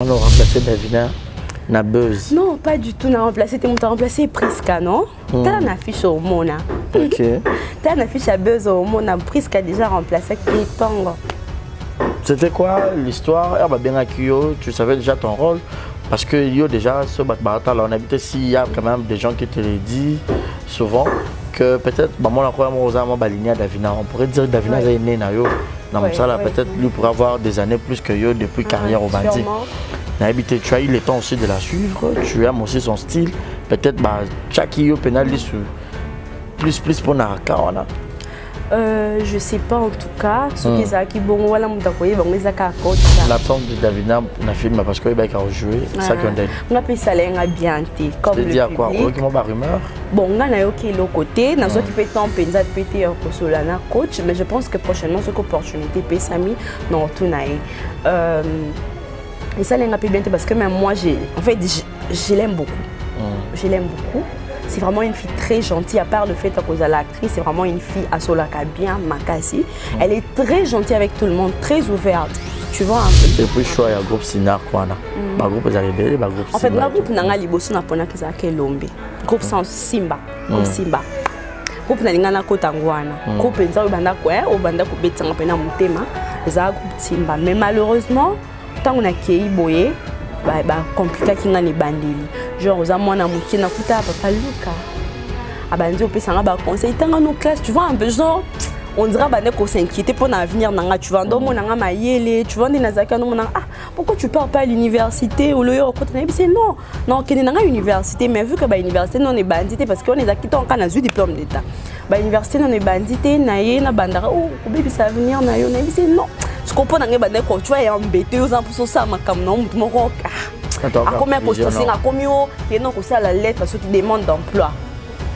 On a remplacé Davina na Buzz. Non, pas du tout. On a remplacé, tu as remplacé Priska, non? Tu as une affiche au Mona. Ok. Tu as une affiche à Buzz au Mona. Priska a déjà remplacé Kitongo. C'était quoi l'histoire? Bien accueilli, tu savais déjà ton rôle. Parce que yo déjà, ce batbata là, on habitait s'il y a quand même des gens qui te le disent souvent que peut-être, moi la première fois baligné à Davina, on pourrait dire que Davina est né na yo. Dans ça là, peut-être lui pourrait avoir des années plus que yo depuis carrière au bandit. Tu as eu le temps aussi de la suivre, tu aimes aussi son style. Peut-être chaque yo pénalise plus pour Naraka. Je sais pas en tout cas. Ce qui est qui bon voilà mon takoye bon les coach. L'absence de Davina na film parce que il va jouer, ça qu'on dit. On appelle ça les ambianté comme le dire quoi? Qui m'a rumeur. Bon, on a eu qui l'autre côté, dans ce qui peut être penza de péter au solana coach, mais je pense que prochainement cette opportunité peut s'ami non tout naï. Et ça les bien parce que même moi je l'aime beaucoup. Je l'aime beaucoup. C'est vraiment une fille très gentille, à part le fait que l'actrice, c'est vraiment une fille à Solaka bien, Makassi. Elle est très gentille avec tout le monde, très ouverte. Tu vois un peu. Et puis, je suis un groupe Sinar, quoi. Le groupe est arrivé, le groupe en fait, le groupe n'a pas liboso na pona kisa Kelombe. Groupe sans Simba. Groupe Simba. Groupe n'a pas Kotangwana. Groupe n'a pas Obanda Kubeta n'a pas Mutema. C'est un groupe Simba. Mais malheureusement, tant qu'on a Kei Boye, compliqué qui n'a ni bandili. Genre aux amants na muki na kuta papa Luka. Abandi au pesa nga conseil tant nos classes, tu vois un peu genre on dirait bande qu'on s'inquiétait pour l'avenir nanga, tu vois ndo mo nanga mayele, tu vois ndina zaka no nanga pourquoi tu pars pas à l'université ou le yo côté c'est non que nanga université mais vu que université non est bandité parce qu'on est acquitté en kana zu diplôme d'état. Université non est bandité na ye na bandara ou bébé ça avenir na yo na c'est non. Je comprends nanga bande ko tu vois embêté aux pour ça makam non moko à combien poste c'est à combien et non c'est à la lettre parce que tu demandes d'emploi.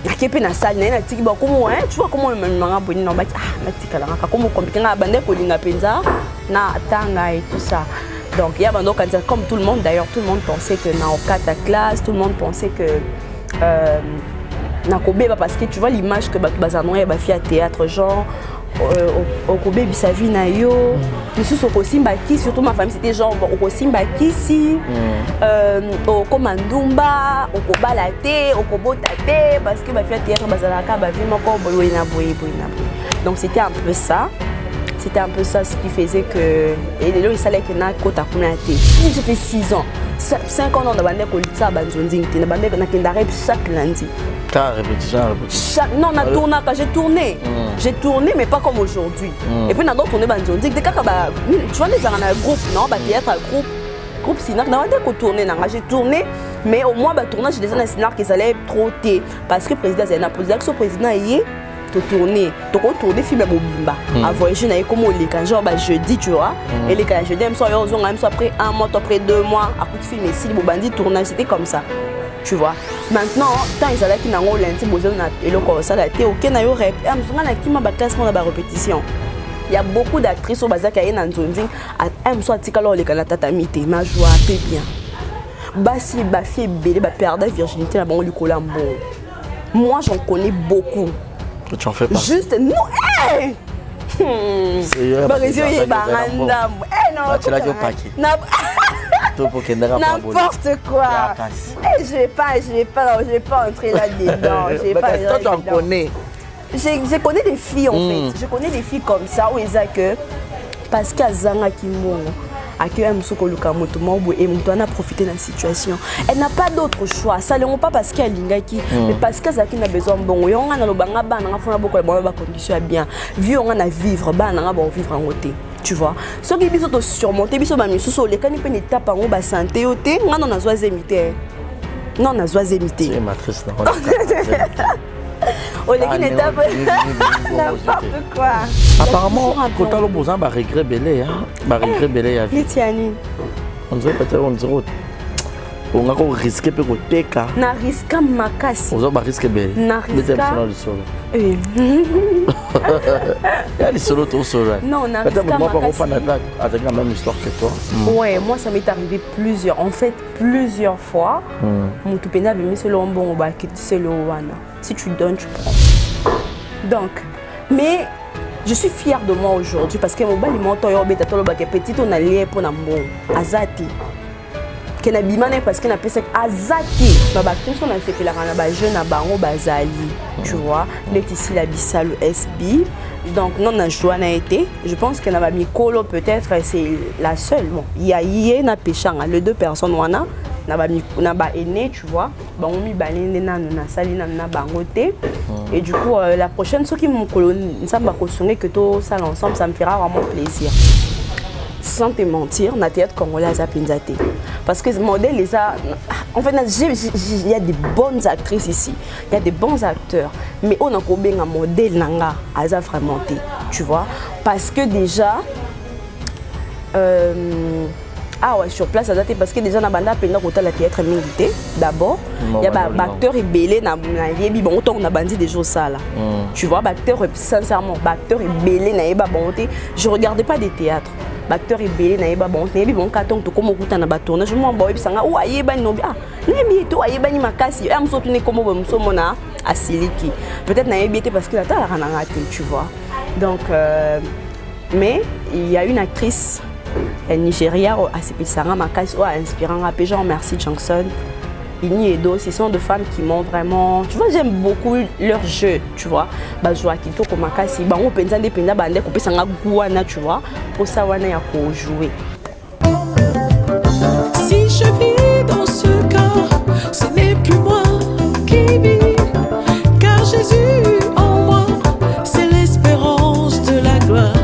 Na kepe na salle na tiki ba comment hein tu vois comment le manga boni na ba na tika la ka comment compliqué na bande ko linga penza na tanga et tout ça. Donc il y a bando quand comme tout le monde d'ailleurs tout le monde pensait que na au 4 classe, tout le monde pensait que na kobeba parce que tu vois l'image que bazano ya ba fi à théâtre genre au Kobe bisavi na yo plus au Kosimbaki surtout ma famille c'était genre au Kosimbaki si au Komandumba au Kobalate au Kobotate parce que ma fille théâtre bazalaka ba vie moko boyena donc c'était un peu ça ce qui faisait que et là il s'allait que na kota kunate j'ai fait 6 ans 5 ans dans la bande kolitsa banzonzi na bande na kendare chaque lundi. Répétition. Non, on a tourné, j'ai tourné, mais pas comme aujourd'hui. Et puis, on a tourné, tu vois, les gens dans un groupe, non, théâtre, groupe Sinar, j'ai tourné, mais au moins, tournage, j'ai des gens Sinar qui allaient trop té. Parce que le président, c'est un président, le président, il est tourné, film à Bobimba, à voyager, comme les genre jeudi, tu vois, et les jeudi, même soit après 1 mois, après 2 mois, à coup de film, et si le bandit tournage, c'était comme ça. Tu vois. Maintenant, tant ils allaient qui n'ont pas lundi, et le ça a été ok, na yo rep. Classement de répétition. Il y a beaucoup d'actrices au bazar qui ont un zonding. Aime soit tika alors les canata tamité, ma joie très bien. Basi bafi belé ba perdre virginité là bon lui coller bon. Moi j'en connais beaucoup. Tu en fais pas. Juste non. Hey! Tu l'as dit au paquet. N'importe quoi. Je vais pas entrer là-dedans. Toi, tu en connais. Je connais des filles en fait. Je connais des filles comme ça où ils ont que parce qu'à Zanga qui a profité de la situation. Elle n'a pas d'autre choix. Ça ne pas parce qu'elle mais parce qu'elle a besoin de bon. On a beaucoup de conditions bien. Vu on a vivre, vivre en côté. Tu vois, ce qui est surmonté, les quand ils peuvent étape en haut, santé, on a zoazémité. Non, on a zoazémité. C'est matrice, non. N'importe quoi. Apparemment, quand on a besoin de regret belé, regret belé à vie. On dirait peut-être on a risqué de teka. Na risque makasi. On a risqué belé. Na risque. Il y a des solos tout seul. Non, on a peut-être moi pas avec la même histoire que toi. Ouais, moi ça m'est arrivé plusieurs fois. Mon tout pénal mais c'est le bon c'est le wana. Si tu donnes, tu prends. Donc, mais je suis fière de moi aujourd'hui parce que mon bali monto yo beta tolo ba petit on a lié pour na bon azati. que na bimane parce que na pesa azaki ba bakunso na sepelaka na ba jeune na bango bazali tu vois net ici la bisalo SB donc non na joie na été je pense que na ba mikolo peut-être c'est la seule bon il y a na pechanga les deux personnes wana na ba aîné tu vois bango mi balende na sali na bango te et du coup la prochaine ce qui mon colo nsamba ko songe que to ça ensemble ça me fera vraiment plaisir. Sans te mentir, na théâtre congolais à Zapinzate. Parce que ce modèle, en fait, il y a des bonnes actrices ici, il y a des bons acteurs, mais on a combien un modèle nanga à vraiment tu vois. Parce que déjà, ah ouais, sur place à date parce que déjà na banda pendant côté la théâtre milité d'abord il y a acteur et belé na yebi bon autant on a bandi des jours ça là tu vois acteur sincèrement acteur et belé na yeba bonté je regardais pas des théâtres acteur et belé na yeba bonté yebi bon carton to comme okuta na ba tournage moi boy sanga ou ayeba no ah nebi to ayeba ni makasi am so tuni comme bo mso mona asiliki peut-être na yebi parce que la ta la raté tu vois donc mais il y a une actrice Nigeria à Sepissara Makas ou inspirant à Jean Merci Johnson Ini et d'autres, ce sont des femmes qui m'ont vraiment tu vois j'aime beaucoup leur jeu tu vois bah jouer Kito comme Makasi bah on pense des penda bande couper sanga guana tu vois pour ça wana ya ko jouer si je vis dans ce corps ce n'est plus moi qui vis car Jésus en moi c'est l'espérance de la gloire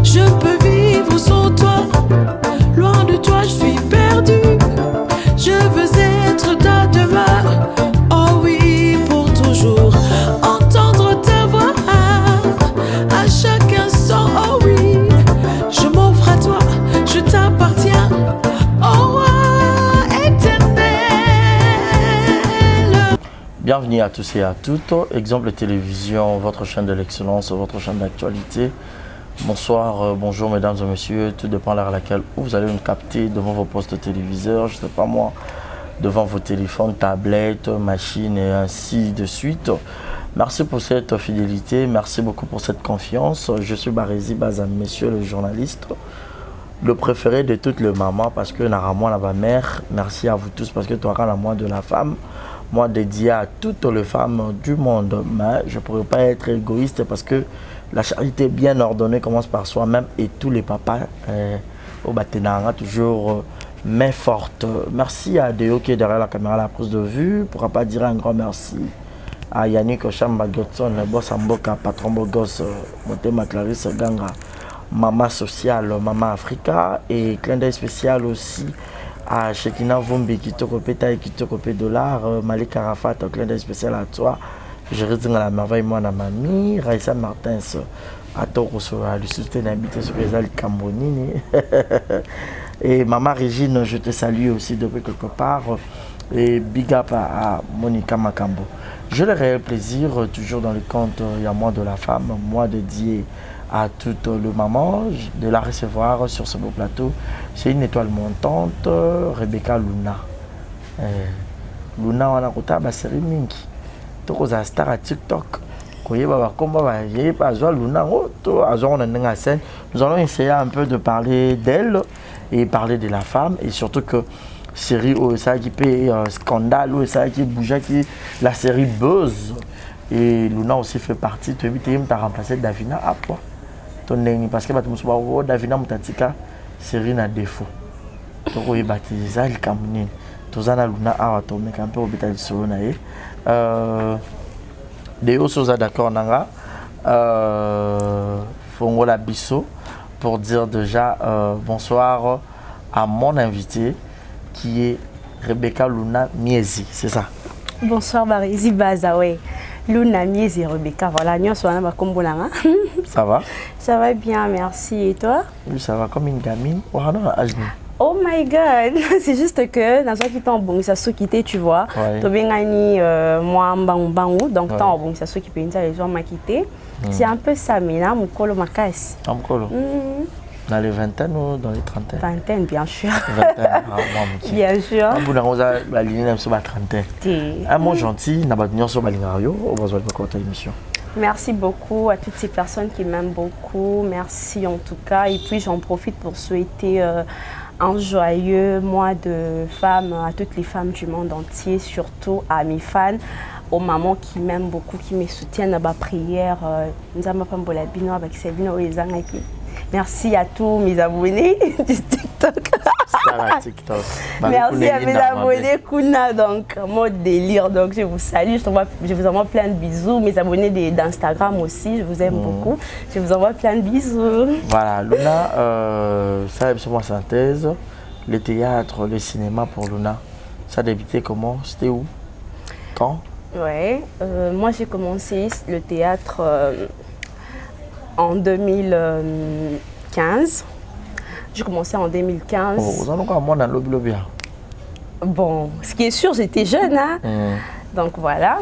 je peux vivre sans toi loin de toi je suis perdu je veux être ta demeure oh oui pour toujours entendre ta voix à chaque instant oh oui je m'offre à toi je t'appartiens oh roi éternel. Bienvenue à tous et à toutes. Exemple Télévision, votre chaîne de l'excellence, votre chaîne d'actualité. Bonsoir, bonjour mesdames et messieurs, tout dépend de l'heure à laquelle vous allez nous capter devant vos postes téléviseurs, je ne sais pas moi, devant vos téléphones, tablettes, machines et ainsi de suite. Merci pour cette fidélité, merci beaucoup pour cette confiance. Je suis Barési Bazam, monsieur le journaliste, le préféré de toutes les mamans parce que moi la mère, merci à vous tous parce que toi quand moi de la femme, moi dédié à toutes les femmes du monde, mais je ne pourrais pas être égoïste parce que la charité bien ordonnée commence par soi-même et tous les papas au Baténanga toujours main forte. Merci à Déo qui est derrière la caméra à la prise de vue. Pourra pas dire un grand merci à Yannick Ochamba Gotson, boss Amboka, patron Bogos, Motema Clarisse Ganga, Maman Sociale, Maman Africa et clin d'œil spécial aussi à Shekina Vumbi qui te copie taille, qui te copie dollar, Malik Arafat, clin d'œil spécial à toi. Je reste dans la merveille, moi, ma mamie, Raissa Martins, à Toro, à le soutien d'habiter sur les Alpes Camerounines. Et Maman Régine, je te salue aussi depuis quelque part. Et big up à Monica Makambo. Je le réel plaisir, toujours dans le compte, il y a moi de la femme, moi dédié à toute le maman, de la recevoir sur ce beau plateau. C'est une étoile montante, Rebecca Luna. Luna, on a écouté la série Minky. Tokoza star à TikTok. Nous allons essayer un peu de parler d'elle et parler de la femme et surtout que série ça qui paye scandale ou ça qui bouge qui la série Buzz et Luna aussi fait partie tu as remplacé Davina à quoi parce que Davina mutatika série na défaut toko y baptisé le Cameroun tozana Luna a to mais un peu au bétal solo naé des choses d'accord nanga Fongola Bisso pour dire déjà bonsoir à mon invité qui est Rebecca Luna Miezi, c'est ça? Bonsoir Barési Bazawe. Luna Miezi Rebecca, voilà, nous sommes à Kombolanga. Ça va? Ça va bien, merci. Et toi? Oui, ça va comme une gamine. Oh my god, c'est juste que dans un qui t'en bon, ça se quitter, tu vois. Tu bien gagné moi mbangou, donc t'en bon, ça se qui peut les gens m'a quitté. C'est un peu ça, mais là, mon colo ma casse. Dans les vingtaines ou dans les trentaines? Vingtaine, bien sûr. Vingtaine, bien sûr. Un mot gentil, n'a pas de sur Balingario, on va jouer votre émission. Merci beaucoup à toutes ces personnes qui m'aiment beaucoup. Merci en tout cas. Et puis j'en profite pour souhaiter un joyeux mois de femmes à toutes les femmes du monde entier, surtout à mes fans, aux mamans qui m'aiment beaucoup, qui me soutiennent à ma prière. Merci à tous mes abonnés du TikTok. TikTok. Merci à mes abonnés Kuna, donc mon délire. Donc je vous salue, je vous envoie plein de bisous. Mes abonnés d'Instagram aussi, je vous aime beaucoup. Je vous envoie plein de bisous. Voilà, Luna, ça c'est ma synthèse. Le théâtre, le cinéma pour Luna, ça a débuté comment? C'était où? Quand? Ouais, moi j'ai commencé le théâtre en 2015. J'ai commencé en 2015. Vous en avez quoi, moi dans le lobby? Bon, ce qui est sûr, j'étais jeune, hein. Donc voilà.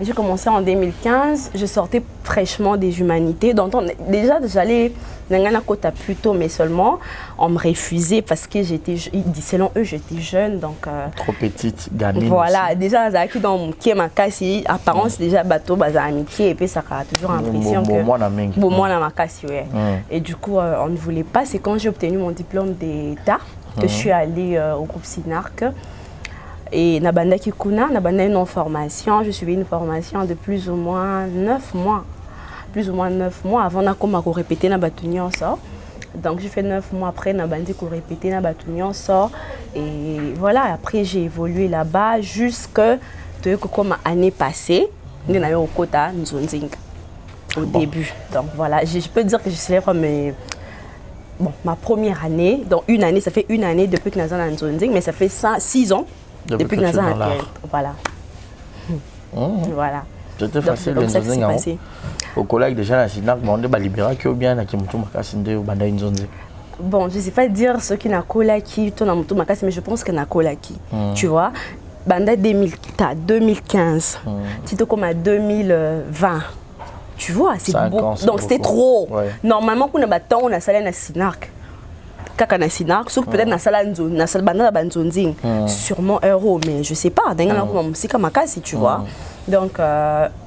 J'ai commencé en 2015. Je sortais fraîchement des humanités. Donc déjà, j'allais dans Kota plus tôt, mais seulement on me refusait parce que j'étais, selon eux, j'étais jeune. Donc trop petite, gamine. Voilà, aussi. déjà, dans mon pied, ma casse, apparence déjà bateau, amitié, et puis ça a toujours l'impression que bon, moi, dans ma casse, ouais. Et du coup, on ne voulait pas. C'est quand j'ai obtenu mon diplôme d'État que je suis allée au groupe Sinarc. Et Nabanda Kikuna, Nabanda une formation. Je suivais une formation de plus ou moins 9 mois. Plus ou moins 9 mois avant de répéter na Batunion sort. Donc j'ai fait 9 mois après Nabandi pour répéter na Batunion sort. Et voilà, après j'ai évolué là-bas jusqu'à comme année passée. Nous avons au Kota Nzonzing au début. Donc voilà, je peux dire que je célèbre ma première année. Donc une année, ça fait une année depuis que nous sommes à Nzonzing, mais ça fait 6 ans. Depuis que nous sommes à voilà. Voilà. C'était facile de nous au collège déjà la Sinac, on a libéré qui ou bien qui m'a tout banda Nzonzing. Bon, je ne sais pas dire ce qui n'a colaki, ton amutu makasi, mais je pense que n'a colaki. Tu vois, banda 2015, c'était comme à 2020. Tu vois, c'est beau. Donc c'était trop. Ouais. Normalement, quand on a salé na Sinac. Kaka na Sinac, sauf peut-être na Salanzo, na Salbanda Banzonzing, sûrement euro, mais je sais pas. C'est comme si tu vois. Donc,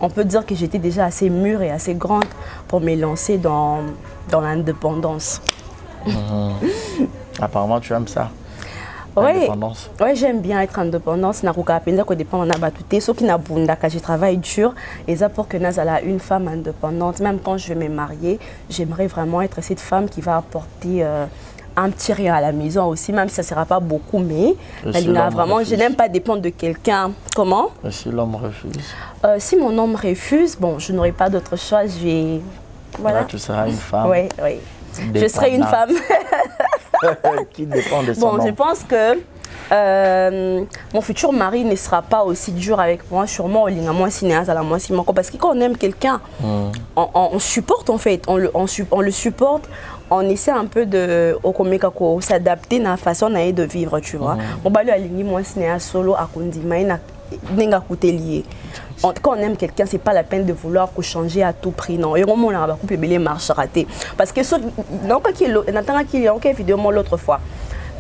on peut dire que j'étais déjà assez mûre et assez grande pour me lancer dans l'indépendance. Apparemment, tu aimes ça. Oui, j'aime bien être indépendante. Je travaille dur et ça pour que Nazala une femme indépendante. Même quand je vais me marier, j'aimerais vraiment être cette femme qui va apporter un petit rien à la maison aussi, même si ça ne sera pas beaucoup, mais vraiment, je n'aime pas dépendre de quelqu'un. Comment? Et si l'homme refuse? Si mon homme refuse, bon, je n'aurai pas d'autre choix, je vais... Voilà. Là, tu seras une femme. Oui, oui. Je serai une femme. Qui dépend de son homme. Je pense que mon futur mari ne sera pas aussi dur avec moi, sûrement parce que quand on aime quelqu'un, on supporte en fait, on le supporte, on essaie un peu de s'adapter à la façon de vivre, tu vois. Solo quand on aime quelqu'un, c'est pas la peine de vouloir changer à tout prix, non. Et on a beaucoup de marche ratée. Parce que l'autre fois,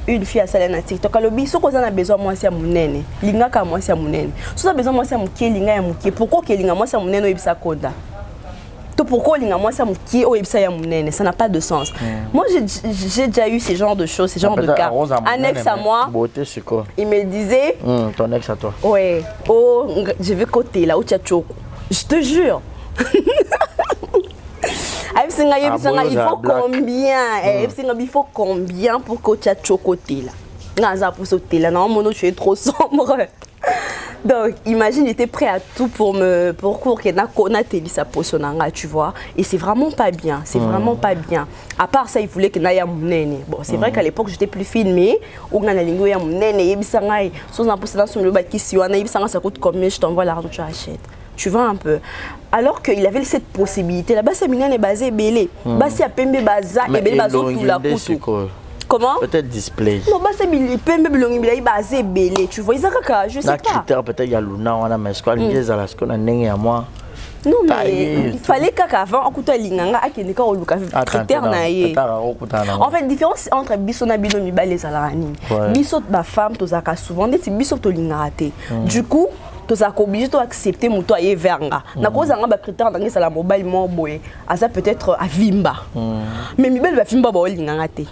une fille a salé na TikTok, elle a besoin moi c'est mon nene, linga ka moi c'est mon nene. Si on a besoin moi c'est mon qui linga ya mon qui, pourquoi que linga moi c'est mon nene ibisa koda? To pourquoi linga moi c'est mon qui o ibisa ya mon nene, ça n'a pas de sens. Moi j'ai déjà eu ce genre de choses, ce genre de cas. Un ex à moi, il me disait ton ex à toi. Ouais, oh je vais côté là où tu as choco. Je te jure. Il faut combien? Il faut combien pour que tu aies chocoté là? Non, tu es trop sombre. Donc, imagine, j'étais prêt à tout pour que tu vois. Et c'est vraiment pas bien. C'est vraiment pas bien. À part ça, il voulait que Naya Mounene. Bon, c'est vrai qu'à l'époque, j'étais plus filmée. Ou Nana Lingo ya Mounene, Yebisangay. Sans un pouce dans son loba qui si wana Yebisangay, ça coûte combien? Je t'envoie l'argent, tu achètes. Tu vois un peu. Alors qu'il avait cette possibilité. Là-bas, c'est Minane basé belé. Bah, c'est à Pembe Baza et Belé Bazo tout la coutu. Comment? Peut-être display. Non, bah, c'est Pembe Belongi basé belé. Tu vois, je sais pas. Critère peut-être il y a Luna, on a mais ce qu'on a la ce qu'on a n'engagé à moi. Non, mais il fallait qu'avant, on coûte l'inganga à qui n'est pas au local critère naïe. En fait, différence entre Bissot et Bino les Alarani. Bissot, ma femme, tu as souvent dit c'est Bissot to l'ingaraté. Du coup, tu as obligé d'accepter mon toit et verga. Na cause nga ba critère dans ça la mobile mo boy. Asa peut-être à vimba. Mais mi belle ba vimba ba olinganga te.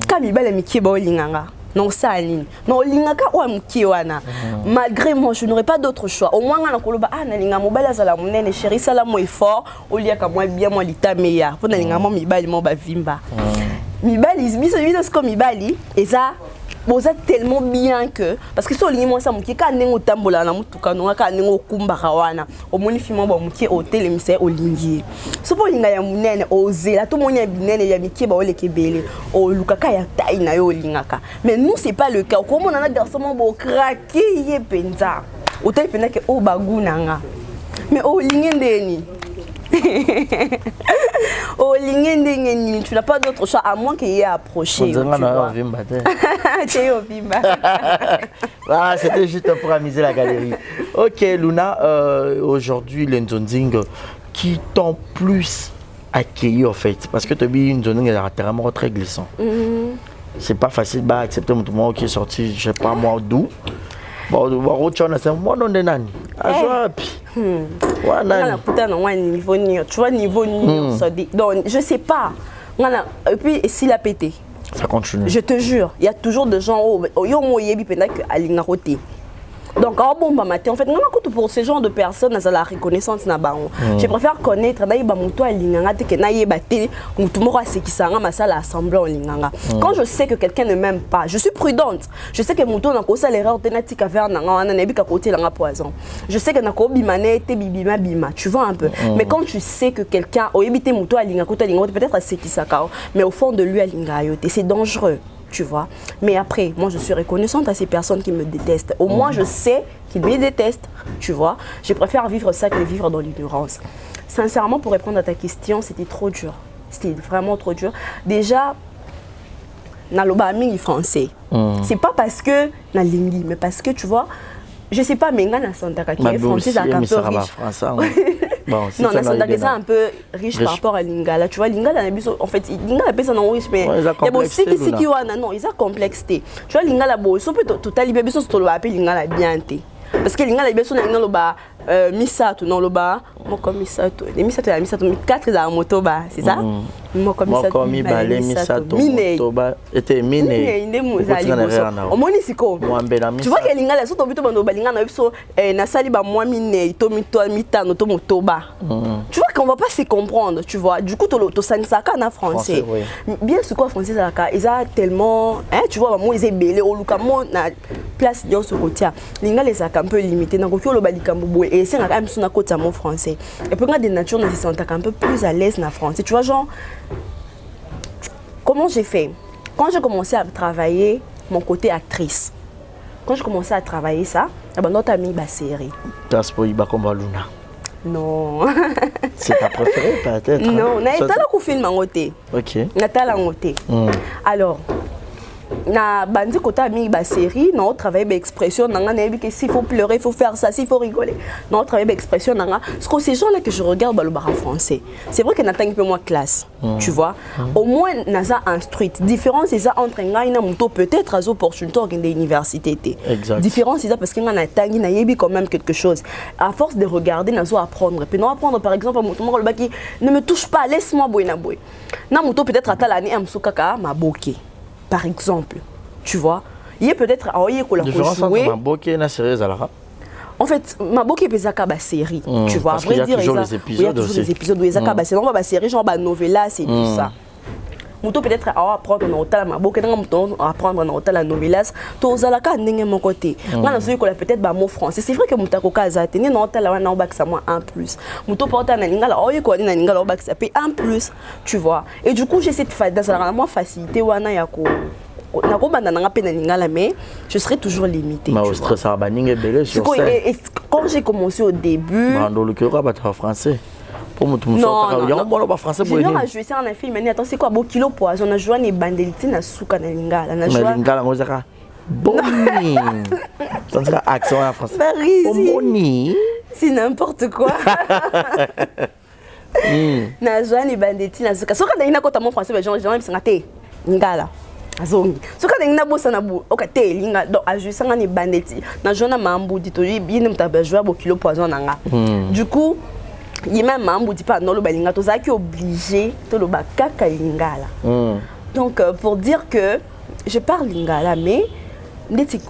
Ka mi belle mi ki ba olinganga. Non ça ligne. Non lingaka o mki wana. Malgré moi je n'aurais pas d'autre choix. Au moins na koloba na linga mobile ça la monene chérie ça la mo effort au lieu ka moi bien moi lita meilleur. Pour na linga mo mi belle mo ba vimba. Mi belle biso biso comme mi belle et ça bon, ça tellement bien que parce que si on lit ça muki ka nengo tambola na mutuka no ka nengo kumbaka wana o moni fimo ba muki hotel emise olingi so po linga ya munene ozela to moni ya binene ya miki ba ole kebele o lukaka ya taille na yo lingaka mais nous c'est pas le cas comme on a garçon bo craquer ye penza hotel pena ke o bagunanga mais o lingendeni oh, tu n'as pas d'autre choix à moins qu'il y ait approché. Voilà, c'était juste pour amuser la galerie. Ok, Luna, aujourd'hui, les Nzonzing qui t'ont plus accueilli en fait, parce que tu as vu une Nzonzing vraiment très glissant. C'est pas facile d'accepter tout le monde qui est sorti, je sais pas moi d'où. Bon, tu vois, niveau donc, je sais pas. Et puis, s'il a pété, ça continue. Je te jure, il y a toujours des gens qui donc, en fait, pour ce genre de personnes, ça la reconnaissance na baron. Je préfère connaître naïba muto alinganga te que naïba te muto moko asekisanga masala assembler linganga. Quand je sais que quelqu'un ne m'aime pas, je suis prudente. Je sais que muto na kosa l'erreur alternative à faire nanga wana nebi ka côté langa poison. Je sais que na ko bimane te bibima bima, tu vois un peu. Mais quand tu sais que quelqu'un oyebite muto alinga kota linga peut-être asekisaka, mais au fond de lui alinga yote, c'est dangereux. Tu vois, mais après, moi je suis reconnaissante à ces personnes qui me détestent. Au moins je sais qu'ils me détestent, tu vois. Je préfère vivre ça que vivre dans l'ignorance. Sincèrement, pour répondre à ta question, c'était trop dur. C'était vraiment trop dur. Déjà, na loba mingi français. C'est pas parce que na lingi, mais parce que tu vois, je sais pas, mais na santa ka qui est français, ça un peu riche. Bon, non, ça un peu riche par rapport à Lingala. Tu vois, Lingala, en fait, Lingala, personne en riche, mais il y a aussi qui non, ils ont complexité. Tu vois, Lingala, bon, ils peut totalement, ils sont appeler Lingala bien. Parce que Lingala, ils sont Misato, non, le bas, moi comme Misato, les Misato, la Misato, 4 à motoba, c'est ça? Moi comme Misato, motoba, était miné. Au moins, c'est quoi? Tu vois que Lingala, surtout au Balingana, na saliba, moi miné, tomito, mitano, tomotoba. Tu vois qu'on va pas se comprendre, tu vois. Du coup, tu sansaka en français. Bien ce quoi français, ils ont tellement, tu vois, moi, ils ont belé, au Lucamo, na place de ce côté. Lingala, les a un peu limité, na kokyo le balikambo. Et c'est quand même sur la côte à mon français. Et puis quand des natures ne se sentent un peu plus à l'aise en français. Tu vois, genre, comment j'ai fait? Quand j'ai commencé à travailler mon côté actrice, quand j'ai commencé à travailler ça, notre amie ma série. T'as pour Iba comme Luna. Non. C'est ta préférée peut-être? Non, na etala ku film ngote. OK. Natala ngote. Alors, na bandi kota mi ba série non travailler ba expression nanga na que s'il faut pleurer il faut faire ça s'il faut rigoler non travailler ba expression nanga parce que ces gens là que je regarde ba le bar en français c'est vrai que n'attend peu moins classe tu vois au moins naza instruite différence c'est ça entre ngai na muto peut-être az opportunité dans des universités différence c'est ça parce que nga na tangi na yebi quand même quelque chose à force de regarder nazo apprendre puis non apprendre par exemple muto mo le baki ne me touche pas laisse-moi boy na muto peut-être ata l'année amsuka ka maboke. Par exemple, tu vois, il y a peut-être à oyer qu'on l'a joué. Maboke na série alors. En fait, Maboke pesaka ba série, tu vois. Parce qu'il y a toujours les épisodes. Il y a toujours les épisodes où ils akaba c'est non ba série genre ba novella c'est tout ça. Muto peut-être à apprendre dans hôtel Maboke dans muto apprendre dans hôtel la novelas to zalaka ndenge mon côté. Moi na soyi ko la peut-être ba mot français. C'est vrai que mutako kaza tenir dans hôtel là na ba ça moi en plus. Muto porta na lingala oyer ko na lingala ba ça paye en plus, tu vois. Et du coup, j'ai cette facilité wana ya ko mais je serai toujours limitée. Quand j'ai commencé au début. Français. Pour non, français pour a joué ça en film mais attends c'est quoi beau kilo poison on a joué les bandeliti na suka na lingala na joué lingala ngozaka boni ça sera accent en français boni c'est n'importe quoi na joué les bandeliti na suka soka na ina kota mon français mais genre même c'est ngate lingala azongi soka ndenge bossa na bu okate elinga donc ajusanga ni bandeti na jona mambu dit to yine mutaba jouer bo kilo poison nanga du coup il même mambu dit pas non le balinga to zaki obligé to le bakaka lingala donc pour dire que je parle lingala mais ndeti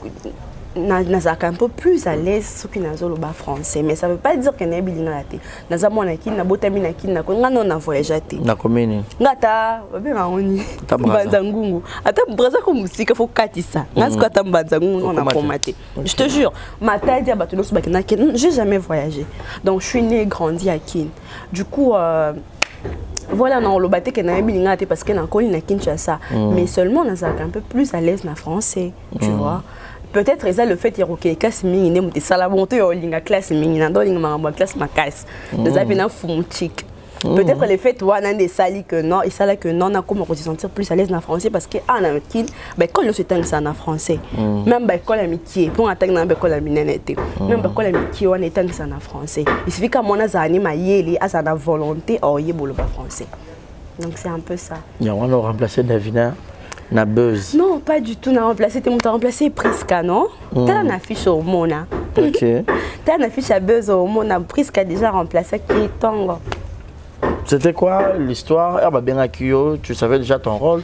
nazaka un peu plus à l'aise ce qui nazo le bas français mais ça veut pas dire que na bilinga te naza mona ki na botami na ki na ko ngano na voyage te na commune ngata babe ngoni banza ngungu ata braza ko musika faut katisa ngasko ata banza ngungu na komate je te jure ma taille dia batulo so bakina j'ai jamais voyagé donc je suis né grandi à Kin du coup voilà non le baté que na bilinga te parce que na koli na Kinshasa mais seulement nazaka un peu plus à l'aise na français tu vois. Peut-être ça le fait que classe mini ne muté sala bonté o linga classe mini na do linga ma classe makas des avena fumuchik peut-être le fait toi nan des sali que non et ça là que non na comment se sentir plus à l'aise en français parce que en kin ben quand on se tang ça en français même ben quand l'amitié pour attaquer na ben quand la minenete même ben quand l'amitié on est tang ça en français il suffit que mon azani ma yeli a sa volonté o yebolo ba français donc c'est un peu ça ya on a remplacé Davina na buzz. Non, pas du tout. On a remplacé, t'as remplacé Priska, non? T'as une affiche au Mona. Ok. T'as une affiche à buzz au Mona. Priska a déjà remplacé Kitongo. C'était quoi l'histoire? Ah bah bien accueilli, tu savais déjà ton rôle.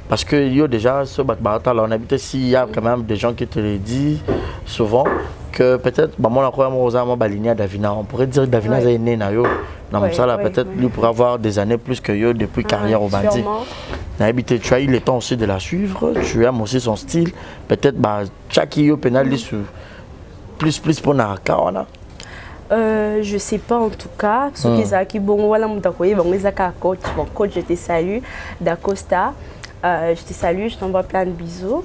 Parce que yo déjà, ce batbata là, on habitait ici, il y a quand même des gens qui te le disent souvent que peut-être, bah moi la croix moi baligné à Davina, on pourrait dire que Davina est né na yo. Dans ça là, peut-être lui pourrait avoir des années plus que yo depuis carrière au bandit. Tu as eu le temps aussi de la suivre, tu aimes aussi son style. Peut-être bah chaque yo pénalise plus pour Nakawana. Je sais pas en tout cas. Ce qui bon voilà mon takoye bon les coach bon coach je te salue d'Acosta. Je te salue, je t'envoie plein de bisous.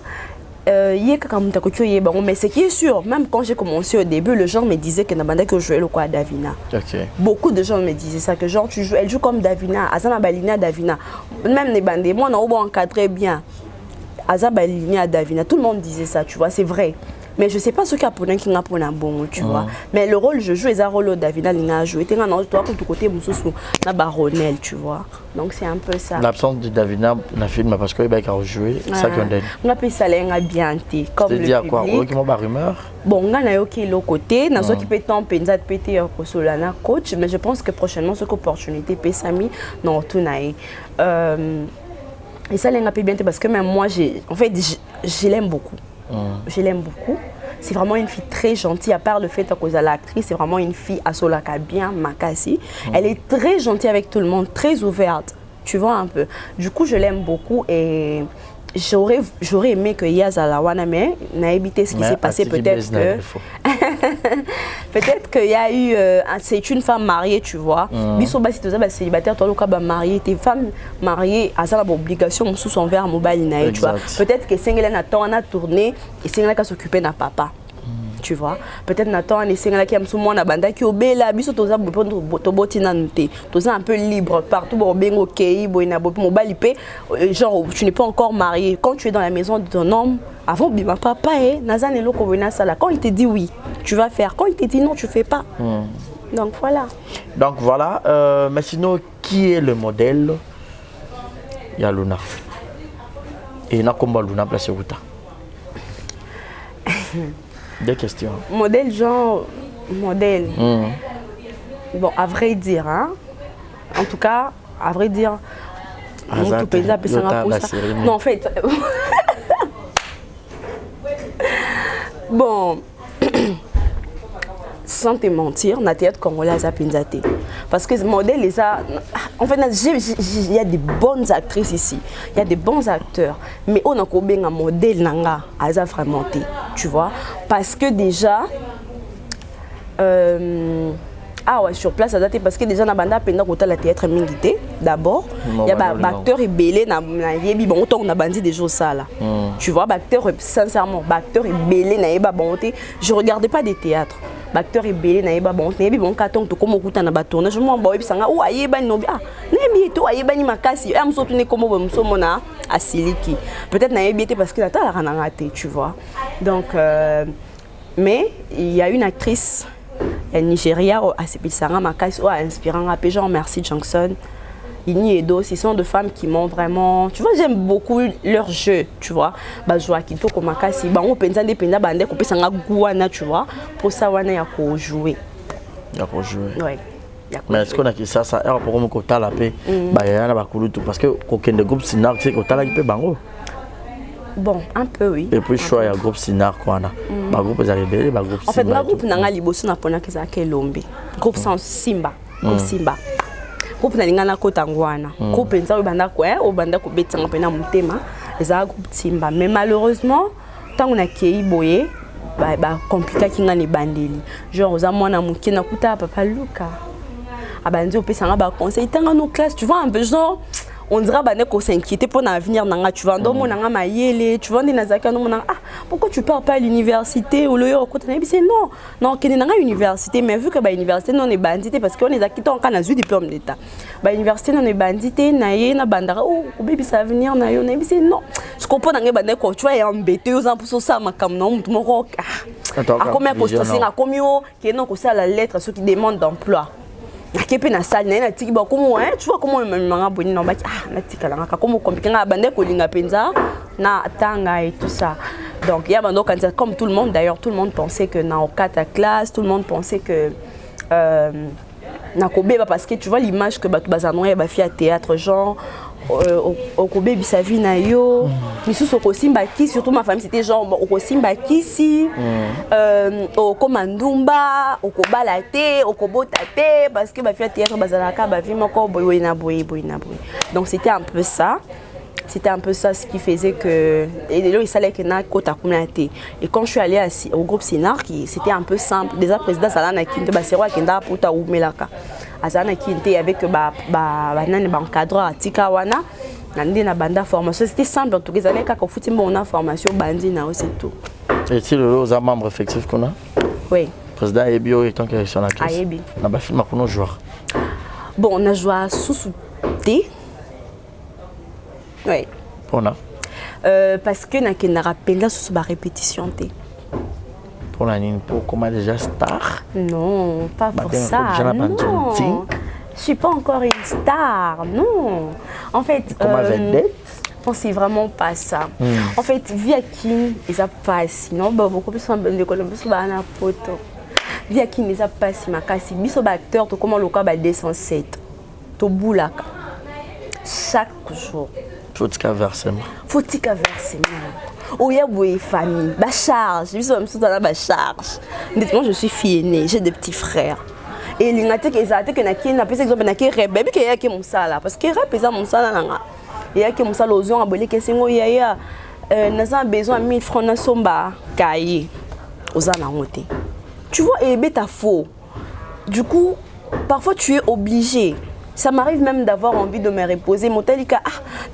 Mais ce qui est sûr, même quand j'ai commencé au début, le gens me disait que Nabanda que je jouais le quoi Davina. Okay. Beaucoup de gens me disaient ça, que genre tu joues, elle joue comme Davina, Azana Balina Davina. Même les bandés, moi on a encadré bien. Azana Balina Davina, tout le monde disait ça, tu vois, c'est vrai. Mais je sais pas ce qu'il y a pour un qui n'a pas un bon, tu vois. Mais le rôle, je joue, les rôles Davina, il a joué. Tu es un toi, tout côté, na baronelle, tu vois. Donc c'est un peu ça. L'absence de Davina dans le film, parce qu'il a joué, c'est ça qu'on donne. On appelle ça un bien comme le public. C'est-à-dire quoi? On a rumeur? Bon, on a ok l'autre côté, on a qui peut tant penser de péter au Solana coach, mais je pense que prochainement, cette opportunité peut s'ami non tout naï. Et ça l'a bien parce que même moi, en fait, je l'aime beaucoup. Je l'aime beaucoup. C'est vraiment une fille très gentille, à part le fait que l'actrice, c'est vraiment une fille à Solaka bien, Makasi. Elle est très gentille avec tout le monde, très ouverte, tu vois un peu. Du coup, je l'aime beaucoup et j'aurais aimé que Yazalawana, mais n'a évité ce qui s'est passé peut-être que... peut-être qu'il y a eu... c'est une femme mariée, tu vois. Bisoba, si tu es célibataire, tu es marié, tes femmes mariées, elles ont l'obligation sous son verre mobile, tu vois. Peut-être que Sengela Nathan a tourné et Sengela a s'occupé de papa. Tu vois, peut-être Nathan et Sengela qui aiment souvent la bande qui obéla, biso toza botina noté, toza un peu libre partout, bon ben ok, bon mobile genre tu n'es pas encore marié. Quand tu es dans la maison de ton homme, avant bima papa Nazan et loko vena sala. Quand il te dit oui, tu vas faire. Quand il te dit non, tu fais pas. Donc voilà. Donc voilà. Mais sinon, qui est le modèle? Il y a Luna. Et il y a combien Luna place où tu Des questions. Modèle genre, modèle. Bon, à vrai dire, hein. En tout cas, à vrai dire, non, en fait. Bon, sans te mentir, na théâtre congolais à Pinzate. Parce que ce modèle, en fait, il y a des bonnes actrices ici, il y a des bons acteurs, mais on a un modèle nanga à vraiment tu vois, parce que déjà, ah ouais, sur place à date parce que déjà na banda pendant que la théâtre mingité d'abord il y a acteur et belé na yebi bon autant on a bandi des choses ça là tu vois acteur sincèrement acteur et belé na yeba bonté je regardais pas des théâtres acteur et belé na yeba bonté yebi bon carton to comme okuta na ba tournage moi ba yebi sanga ou ayeba no ah nebi to ayeba ni makasi am so tuni comme bo so mona asiliki peut-être na yebi parce que la ta la raté tu vois donc mais il y a une actrice Nigeria a inspiré un peu genre Merci Johnson Ini et Do, ce sont de femmes qui m'ont vraiment, tu vois, j'aime beaucoup leur jeu, tu vois. Bah Joaquito Komakasi, bah on pensa des penda bande ko pesa ngouana, tu vois, pour ça wana ya ko jouer. Ya ko jouer. Ouais. Mais est-ce qu'on a que ça pour me côté la paix, bah y a ba tout parce que aucun de groupe sinar c'est côté la paix bango. Bon, un peu oui. Et puis choix ya groupe sinar quoi na. Ba groupe za rebelle, ba groupe. En fait, le groupe nanga liboso na pona ke za ke Lombe. Groupe sans Simba, groupe Simba. Groupe na lingana kota ngwana. Groupe nza obanda ko obanda ko betanga pena mutema, za groupe Simba. Mais malheureusement, tant on a kei boye, ba compliqué kinga ni bandeli. Genre za mwana muke na kuta papa Luka. Abandi opesanga ba conseil tanga nos classes, tu vois un peu genre on dirait bah qu'on s'inquiétait pour l'avenir nanga, tu vois donc mon nanga maïele, tu vois des nazaka non ah pourquoi tu pars pas à l'université ou le c'est non qu'il nanga université mais vu que bah université non est bandité parce qu'on est acquitté en Canada du diplôme d'état bah université non est bandité naïe na bandara oh baby ça avenir naïe on est c'est non je comprends nanga bah quoi tu vois est embêté aux ans pour ça ma comme non tout mon rock à combien poste c'est à combien qui non que ça la lettre ceux qui demandent d'emploi na kepe na salle na tiki ba comment hein tu vois comment manga boni na ba na tika la ka comment compliqué nga bande ko linga penza na tanga et tout ça donc il y a maintenant quand comme tout le monde d'ailleurs tout le monde pensait que na au 4 classe tout le monde pensait que na kobeba parce que tu vois l'image que ba bazano ya ba fi à théâtre genre au Kobe bisavi na yo misusu kosimba ki surtout ma famille c'était genre au kosimba ki si au komandumba au kobalate au kobotate parce que ba fi théâtre bazalaka ba vi moko boy na boy donc c'était un peu ça ce qui faisait que et là il s'allait que na kota communauté et quand je suis allée au groupe Sinar c'était un peu simple déjà président Salana Kinte ba serwa kenda puta ou melaka azana Kinte avec ba nani ba encadreur atika wana nandi na banda formation c'était simple en tout cas avec ka futi mon formation bandi na aussi tout et si le aux membres effectifs qu'on a oui président Ebio et tant que sur la classe Ayebi na ba film qu'on joueur bon on a joué sous T. Oui. Pour parce que na kenda rappela sur ba répétition té. Pour la ligne pour comment déjà star? Non, pas pour ça. Non. Je suis pas encore une star. Non. En fait comment vedette? Non, c'est vraiment pas ça. En fait, via qui ils a pas sinon beaucoup plus de Columbus ba na poto. Via qui ils a pas si makasi biso ba acteur to comment le cas ba 207. To boulaka. Chaque jour faut-il versement oh, il y a une famille, ma charge, je suis ma charge. Moi, je suis fille aînée, j'ai des petits frères. Et il y a des gens qui ont fait exemple na rebelle qui est mon sala parce que représente mon sala nanga. Il y a qui mon sala aux gens abonné que c'est moi il y a n'a besoin 1000 francs na somba cahier aux ana monter. Tu vois et bêta faux. Du coup, parfois tu es obligé. Ça m'arrive même d'avoir envie de me reposer. Mon tel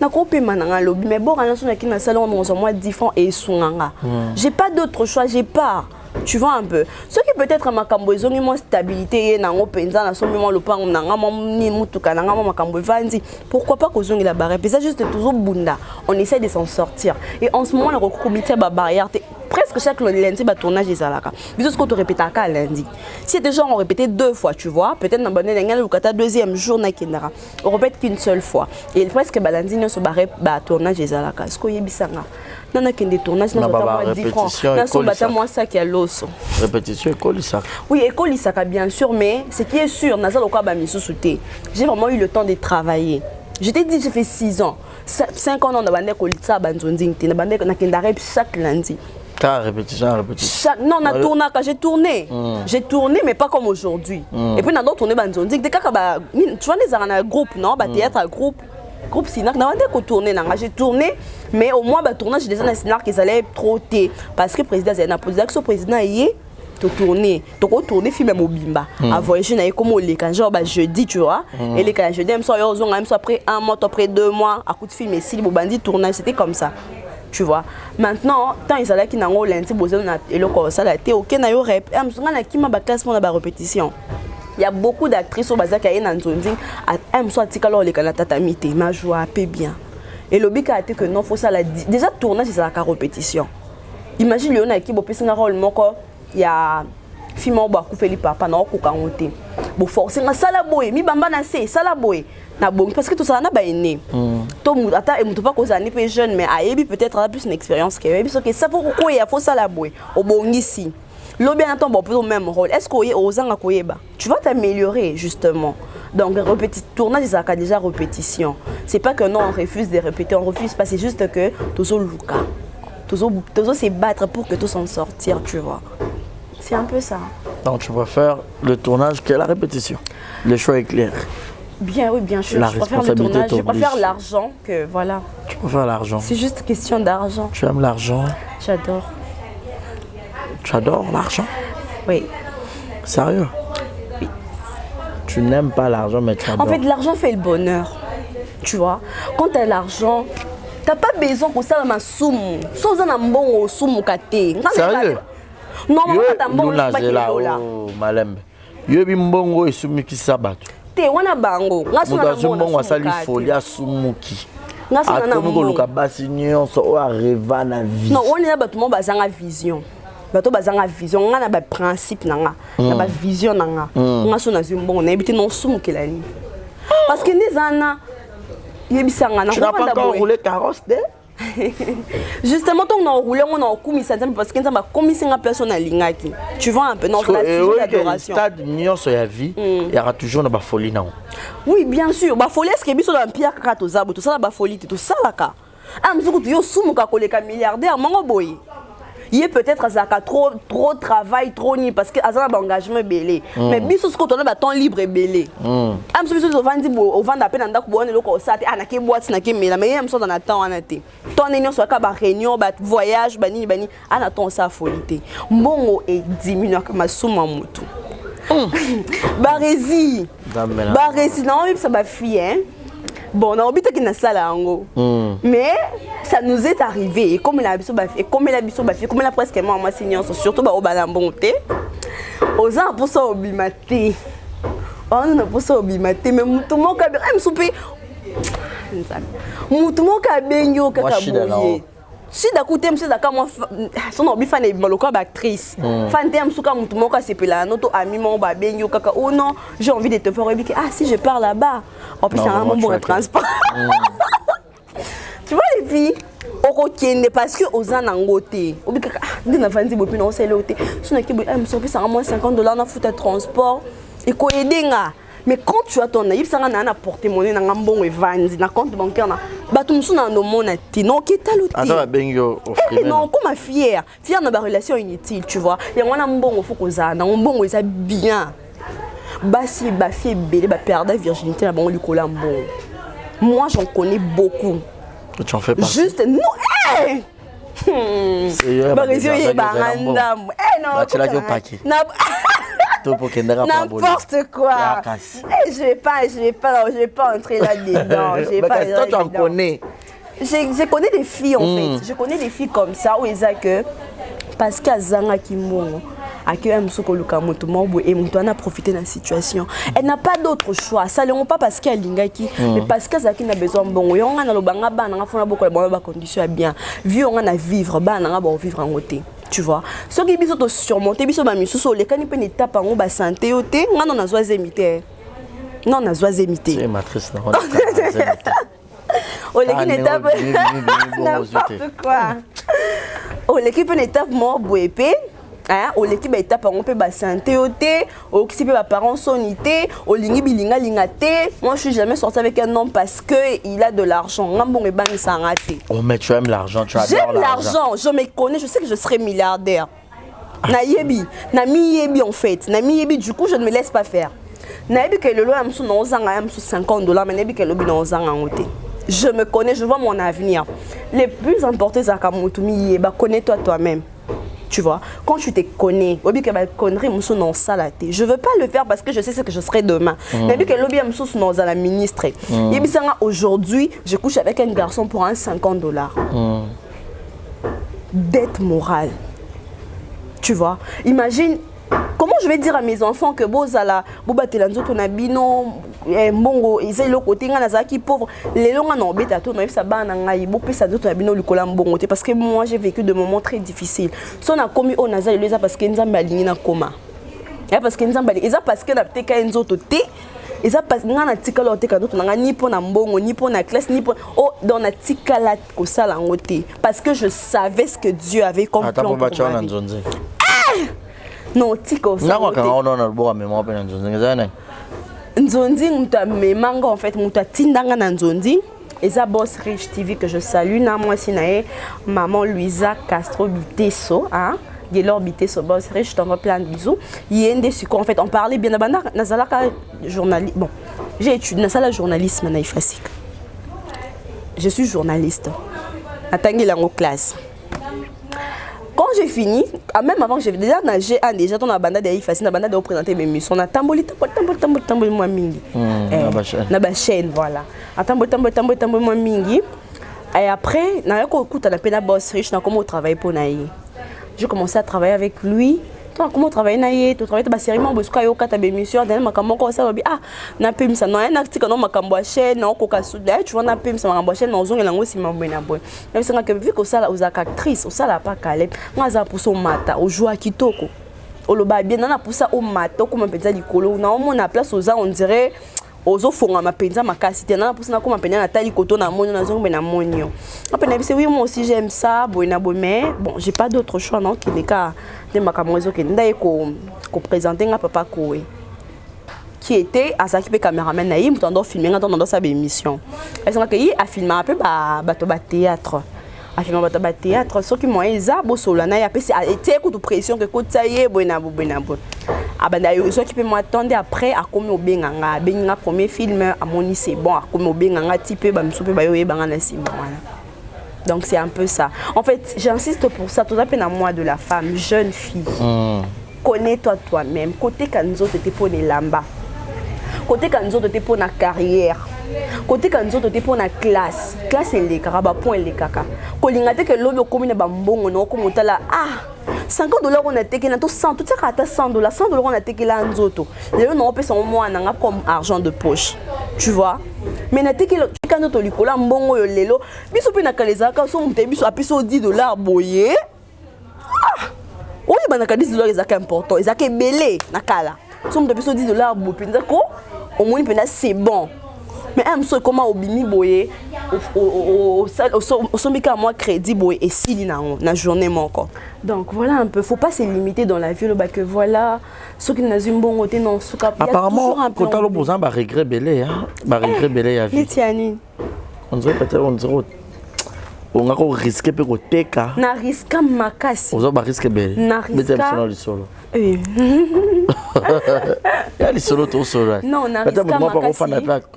na kopé mananga lobby mais bon on a qui na salon on moi 10 francs et sunanga. J'ai pas d'autre choix, j'ai pas. Tu vois un peu. Ce qui peut-être makambo ezongi mo stabilité na ngopenza na somi mo lopango na ngama ni mutuka na ngama makambo vandi. Pourquoi pas kozongi la barrière? C'est juste toujours bunda. On essaie de s'en sortir. Et en ce moment le comité ba barrière presque chaque lundi ba tournage ezalaka. Biso ce qu'on te répéta ka lundi. Si déjà on répétait 2 fois, tu vois, peut-être na bonne ngala lukata deuxième jour na kindara. On répète qu'une seule fois. Et presque ba lundi no so ba tournage ezalaka. Ce ko yebisanga. Nana kende tournage na ba 10 francs. Na so bata moi ça qui a l'osso. Répétition école ça. Oui, école Isaka bien sûr, mais ce qui est sûr, na zalo ka ba misusuté. J'ai vraiment eu le temps de travailler. Je t'ai dit j'ai fait 6 ans. 5 ans on a bandé école ça banzonding, na bandé na kendara chaque lundi. Répétition. Non, on a tourné, j'ai tourné. J'ai tourné, mais pas comme aujourd'hui. Et puis, on a tourné, tu vois, les arènes groupe, non? Théâtre groupe Sinar, j'ai tourné, mais au moins, tournage, j'ai des Sinar qui allaient trop té. Parce que le président, c'est un président, il est tourné. Donc, on tourne, film Mobimba. À voyager, comme on les genre jeudi, tu vois. Et les quand jeudi, même soit après 1 mois, après 2 mois, à coup de film, et si le bandit tournage, c'était comme ça. Tu vois. Maintenant, tant ils allaient qui n'ont pas l'intérêt et le corps ça la té OK na yo rep. Na qui m'a ba classe pour la répétition. Il y a beaucoup d'actrices au bazar qui a une zone aime soit tikalo les kana tatamité ma joie paie bien. Et le bika a été que non faut ça la déjà tournage c'est la répétition. Imagine le na qui bo pesinga rôle moko il y a film ba ku feli papa na ko kangote. Bo forcer na sala boy mi bamba na se sala boy. na bon parce que tout ça na ba aîné to mu ata et mutu pas cause année peu jeune mais ayebi peut-être a plus une expérience que ayebi so que ça faut ça la boy au bongisi lo bien ton bon au même rôle est-ce que ozanga koyeba tu vas t'améliorer justement donc tournage ça a déjà répétition c'est pas que non on refuse de répéter on refuse pas c'est juste que tozo luka tozo se battre pour que tout s'en sortir tu vois c'est un peu ça. Donc tu préfères le tournage que la répétition. Le choix est clair. Bien, oui, bien sûr. Je préfère le tournage, je préfère l'argent que voilà. Tu préfères l'argent. C'est juste question d'argent. Tu aimes l'argent. J'adore. Tu adores l'argent. Oui. Sérieux? Oui. Tu n'aimes pas l'argent, mais tu adores. En fait, l'argent fait le bonheur. Tu vois, quand tu as l'argent, tu n'as pas besoin que ça ma soum. Sans un bon soum kate. Sérieux? Non, yo maman, t'as là oh malembe. Yo bimbongo esumiki sabato. Te wana bango. Ngaso mbongo asali folie asumuki. Ngaso na mbongo luka basi nyonso o areva na vie. Non, on est là bato mo bazanga vision. Bato bazanga vision, nga na ba principe nanga, na ba vision nanga. Ngaso na zimbongo na ebité non sumukela ni. Parce que nezana yebisanga na ko pas encore rouler carrosse de justement, on a roulé, on a commis ça parce qu'on a commis une personne à l'ingaki. Tu vois un peu, non, la l'adoration. Stade mignon sur la vie, il y aura toujours une folie non. Oui, bien sûr. La folie, est-ce qu'il y a dans Pierre Katozabu, tout ça, la folie, tout ça là. Ah, mais tu as soumou ka koleka milliardaire, mon boy. Il est peut-être à trop travail, trop ni parce que à un engagement belé. Mais biso ce qu'on a temps libre et belé. Am so so vandi au vend à peine anda ko bonne loko ça na ke boîte na ke mela mais am so dans temps en été. Ton réunion soit ka ba réunion ba voyage bani ana ton ça folie. Mbongo et diminue comme souma mutu. Barezi. Barezi non ça ba fille hein. Bon, on a oublié qu'il y a ça là en gros. Mais ça nous est arrivé. Et comme il a comme il a presque moi signé, surtout au Balambonté. Aux gens pour ça oblimaté. On a pour ça oblimaté. Mais tout le monde a bien soupé. Tout le monde a bien yo kakaboye. Si d'accouter monsieur d'accord moi son obi fan est maloko actrice. Fan tem souka mutu moko sepela notre ami mon ba bien yo kaka oh non, j'ai envie de te faire remarquer ah si je pars là-bas. En plus c'est un bon transport. Tu vois les filles okokende parce que ozana ngote. Obi kaka dina fanzi bopi na osele ote. Sona ki boy me sopi ça moins $50 na foutre transport. Et ko edenga. Mais quand tu as ton naïf, ça n'a porte-monnaie, n'a bon et vandi, n'a compte bancaire, n'a batum sous dans le monde, non, qui est à l'autre. Non, comme fière dans ma relation inutile, tu vois. Il y a un bon, il faut qu'on a un bon, il bien. Bassi, bafi, belle, perdre la virginité, là, bon, lui coller un bon. Moi, j'en connais beaucoup. Tu en fais pas. Juste, non, hé! C'est n'importe quoi. Je vais pas entrer là-dedans. Toi, tu en connais. Je connais des filles en fait. Je connais des filles comme ça où ils ont que parce qu'à Zanga Kimbo, à qui aime ce que le Kamoto Morbo et Moutoana a profité de la situation. Elle n'a pas d'autre choix. Ça ne l'est pas parce qu'elle Lingaki, mais parce qu'elle a besoin de bon. On a le banga, on a beaucoup de bonnes conditions bien. Vu on a vivre, on a vivre en côté. Tu vois, ce qui est bien surmonté, bien sûr, les canipes une étape en haut, santé, on a zoazémité. Non, on a zoazémité. C'est matrice, non. Oh, l'équipe étape. N'importe quoi. Oh, l'équipe une étape mort, bouépé. Hein, au l'équipe étape on peut ba santé oté au qui peut ba parents sonité au lingi bilinga lingaté. Moi je suis jamais sorti avec un homme parce que il a de l'argent ngambon e bang ça raté. Oh mais tu aimes l'argent, tu adores l'argent. J'aime l'argent, je me connais, je sais que je serai milliardaire. Na yebi, na mi yebi en fait, na mi yebi du coup je ne me laisse pas faire. Na yebi que le loi am sou non zanga am sou $50 mais na yebi que le bi non zanga oté. Je me connais, je vois mon avenir. Les plus importants c'est ka mutu mi yeba, connais-toi toi-même. Tu vois, quand tu te connais, je ne veux pas le faire parce que je sais ce que je serai demain. Mais la ministre. Aujourd'hui, je couche avec un garçon pour un $50. Dette morale. Tu vois, imagine. Comment je vais dire à mes enfants que Bozala, Boba Telanzo, Tonabino, Mbongo, ils sont le côté, qui pauvre, les longs en embêtent à tout, ça banangaï, Bopé Sado, Tonabino, le colam Bongo, parce que moi j'ai vécu des moments très difficiles. Si on a commis au Naza, il les a parce qu'ils nous ont aligné dans le coma. Et parce que nzambali eza parce que na teka nzoto te eza parce que ngana tikala teka nzoto nga ni po na mbongo ni po na classe ni po oh dans na tikala ko sala ngote parce que je savais ce que Dieu avait comme plan pour ma vie. Non tiko ça ngwa kanga ona na bo mémoire pe na nzonzi ngezana nzonzi muta memanga en fait muta tindanga na nzonzi eza Boss Rich TV que je salue na moi sinae maman Luisa Castro Bitesso hein Gaylor Bitesso Boss Rich, je t'envoie plein de bisous. Yende Suko, en fait, on parlait bien de Nazalaka journaliste. Bon, j'ai étudié Nazala journalisme na Ifasik. Je suis journaliste. Attendez la classe. Quand j'ai fini, même avant que j'ai déjà nagé, déjà dans la bande de Ifasik, la bande de représenter mes missions. On a tamboli moi mingi. Na ba chaîne voilà. Tamboli moi mingi. Et après, na yako kuta na pena Boss Rich na comment travailler pour naïe. J'ai commencé à travailler avec lui. Comment travailler naïe, tu travailles ba série mambo ska yo kata be mission dans makambo ko ça ah na pem ça non un article non makambo chaîne non ko kasuda tu vois na pem ça makambo chaîne non zonga lango si mambo na boy. Même ça que vu que ça la aux actrices, ça la pas calé. Moi ça pour son mata au joie kitoko. Au loba bien na pour ça au mata comme penza likolo na on a place aux on dirait ozo fonga mapenza makasi tena pour ça comme penza na tali koto na monio na zonga na monio. Après na oui moi aussi j'aime ça boina mais bon j'ai pas d'autre choix non qui n'est qu'à de makamozo qui ndaye ko présenter nga papa koé qui était à s'occuper caméraman na yim tando filmer nga tando sa émission. Est-ce que yi a filmer un peu bato ba théâtre. A filmer bato ba théâtre ce qui moi eza bo solana ya pesi a été coup de pression que kotaye boina bo. Abanda yo so qui peut m'attendre après à comme obenganga benga premier film à moni c'est bon à comme obenganga type ba msupe ba yo yebanga na sima voilà. Donc c'est un peu ça. En fait, j'insiste pour ça, tout à fait dans moi de la femme, jeune fille. Connais-toi toi-même. Côté Kanzo te pour les lamba. Côté Kanzo te pour la carrière. Côté Kanzo te pour la classe. Classe et les caraba point les caca. Kolingate que l'homme commune bambongo no comme tala ah $50 on a été na tout 100 tout ça à $100 $100 on a été là en zoto. Les on peut son mois nanga comme argent de poche. Tu vois? Mais na teki quand to likola mbongo yo lelo biso pe na kalezaka so mte biso apiso $10 boye ah oui bana ka $10 ezaka important ezaka belé na kala so mte biso $10 bo pinza ko au moins c'est bon mais un so comment obimi boye au sombika moi crédit boye et si na journée mon encore. Donc voilà un peu, faut pas se limiter dans la vie que voilà ceux qui n'ont un bon côté non sous cap. Apparemment quand on l'opposant ba regret belé hein, ba regret belé à vie. On dirait peut-être on a ko risquer pe ko teka. Na risque makasi. On va risquer belé. Na risque. Oui. Il y a les solos tout solo. Non, na risque makasi.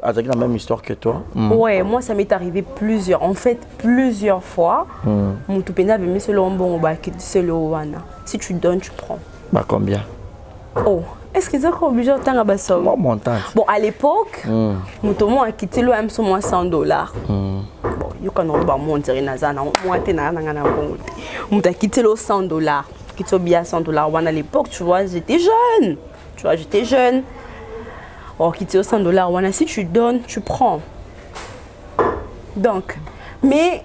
Avec la même histoire que toi. Ouais, moi ça m'est arrivé plusieurs fois. Mon tout pénal mais c'est le bon ba qui c'est le wana. Si tu donnes, tu prends. Bah combien? Oh, est-ce que c'est obligé de t'en abasso? Bon, à l'époque, mon tomo a quitté le M sur moi $100. Bon, you can pas mon dire nazana, moi t'es na bon. Mon t'a quitté le $100. Quitté bien $100 wana à l'époque, tu vois, j'étais jeune. Oh, quitté le $100 wana si tu donnes, tu prends. Donc, mais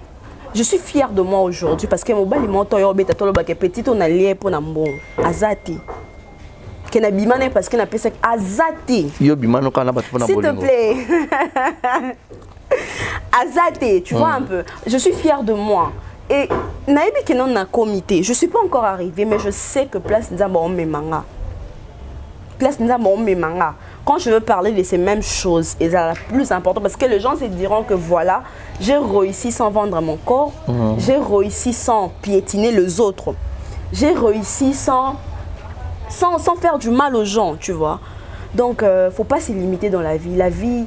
je suis fière de moi aujourd'hui parce que mon bali monto yo beta tolo ba ke petit on a lié pour na mbon azati. Que na bimane parce que na pesa azati. Yo bimano kana ba pour na bolingo. S'il te plaît. Azati, tu vois un peu. Je suis fière de moi. Et naïbi que non na comité, je suis pas encore arrivée mais je sais que place nzamba me manga. Place nzamba me manga. Quand je veux parler de ces mêmes choses, et c'est la plus importante parce que les gens se diront que voilà, j'ai réussi sans vendre mon corps, j'ai réussi sans piétiner les autres, j'ai réussi sans faire du mal aux gens, tu vois. Donc, faut pas se limiter dans la vie. La vie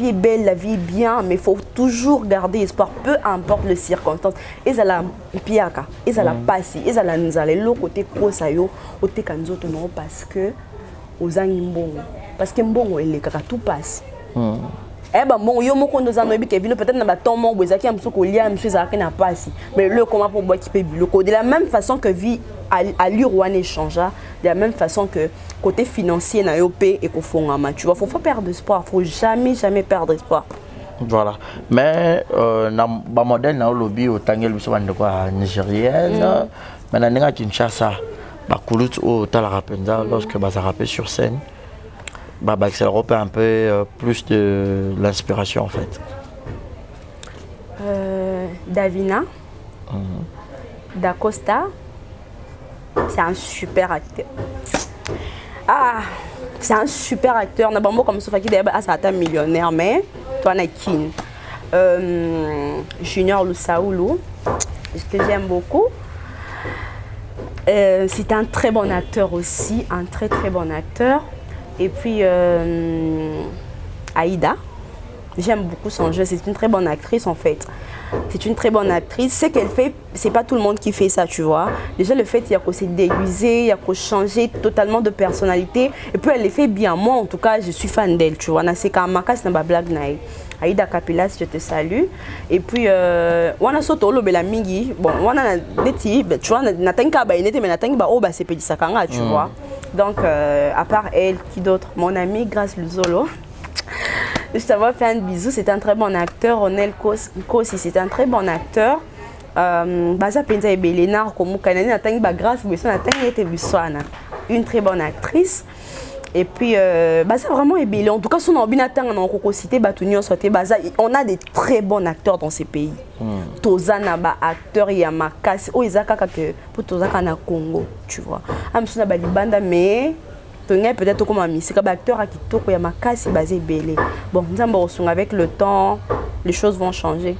est belle, la vie est bien, mais il faut toujours garder espoir, peu importe les circonstances. Et ça la piaka, et ça la passe, et ça la nous allait l'autre côté kosayo, côté kanzoto non parce que aux mbongo parce que mbongo elle kaka tout passe. Eh ben bon yo moko ndoza no bi Kevin peut-être na ba ton mon bozaki am soko lia monsieur za na passe mais le comment pour boire qui peut biloko de la même façon que vie à l'Urwan changea de la même façon que côté financier na yo pe et ko fongama tu vois faut pas perdre espoir, faut jamais perdre espoir. Voilà. Mais na ba modèle na lobby au tangel biso bande quoi nigérienne mais na ninga Kinshasa Koulout ou Talarapenza, lorsque ça rappelle sur scène, ça leur un peu plus de l'inspiration en fait. Davina, Da Costa, c'est un super acteur. Ah, c'est un super acteur. On a beaucoup comme Sofa qui est un millionnaire, mais toi, on a Kin. Junior Lusaoulou, que j'aime beaucoup. C'est un très bon acteur aussi, un très bon acteur. Et puis Aïda, j'aime beaucoup son jeu, c'est une très bonne actrice en fait. C'est une très bonne actrice. Ce qu'elle fait, c'est pas tout le monde qui fait ça, tu vois. Déjà le fait, il y a qu'on s'est déguisé, il y a qu'on changer totalement de personnalité. Et puis elle les fait bien. Moi en tout cas, je suis fan d'elle, tu vois. C'est comme Makas n'a pas blague naï. Aïda Kapilas, je te salue. Et puis, on a sauté le Belamigi. Bon, on a des petits, tu vois, n'atteint mais n'atteint pas, oh, bah, c'est petit sakanga, tu vois. Donc, à part elle, qui d'autre? Mon ami Grace Luzolo. Je t'avais fait un bisou, c'est un très bon acteur. Ronel Kosi, c'est un très bon acteur. Baza Penza et Belénar, comme Kanani, n'atteint pas Grace, mais ça n'atteint pas une très bonne actrice. Et puis, c'est vraiment ébélé. En tout cas, si on a bien cité, on a des très bons acteurs dans ces pays. Tozana ba acteur Yamakas, oh Isaka que pour Tozaka na Congo, tu vois. Amsuna ba libanda mais peut-être comme ami, c'est comme acteur à Kitoko Yamakas basé ébélé. Bon, nous avec le temps, les choses vont changer.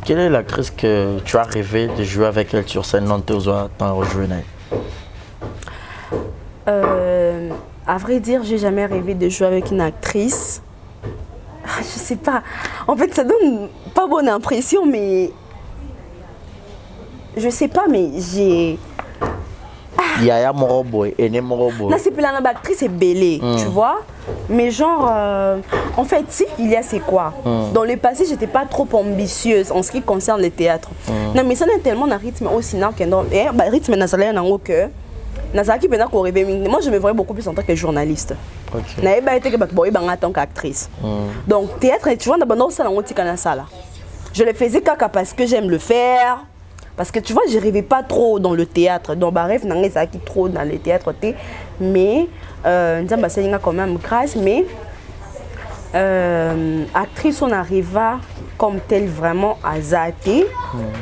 Quelle est l'actrice que tu as rêvé de jouer avec elle sur scène non Tozwa t'en rejoindre? À vrai dire, j'ai jamais rêvé de jouer avec une actrice. Je sais pas. En fait, ça donne pas bonne impression, mais je sais pas, mais j'ai. Yaya Moroboy, Ene Moroboy. Là, c'est plus la actrice est belle, tu vois. Mais genre, en fait, si il y a c'est quoi. Dans le passé, j'étais pas trop ambitieuse en ce qui concerne le théâtre. Non, mais ça n'a tellement un rythme aussi non que rythme national en que. Moi, je me voyais beaucoup plus en tant que journaliste. Je n'avais pas été en tant qu'actrice. Donc, théâtre, tu vois, je le faisais parce que j'aime le faire. Parce que tu vois, je ne rêvais pas trop dans le théâtre. Donc, bref, je n'ai pas trop dans le théâtre. Mais, c'est quand même grâce. Mais, actrice, on arriva comme tel vraiment à Zate.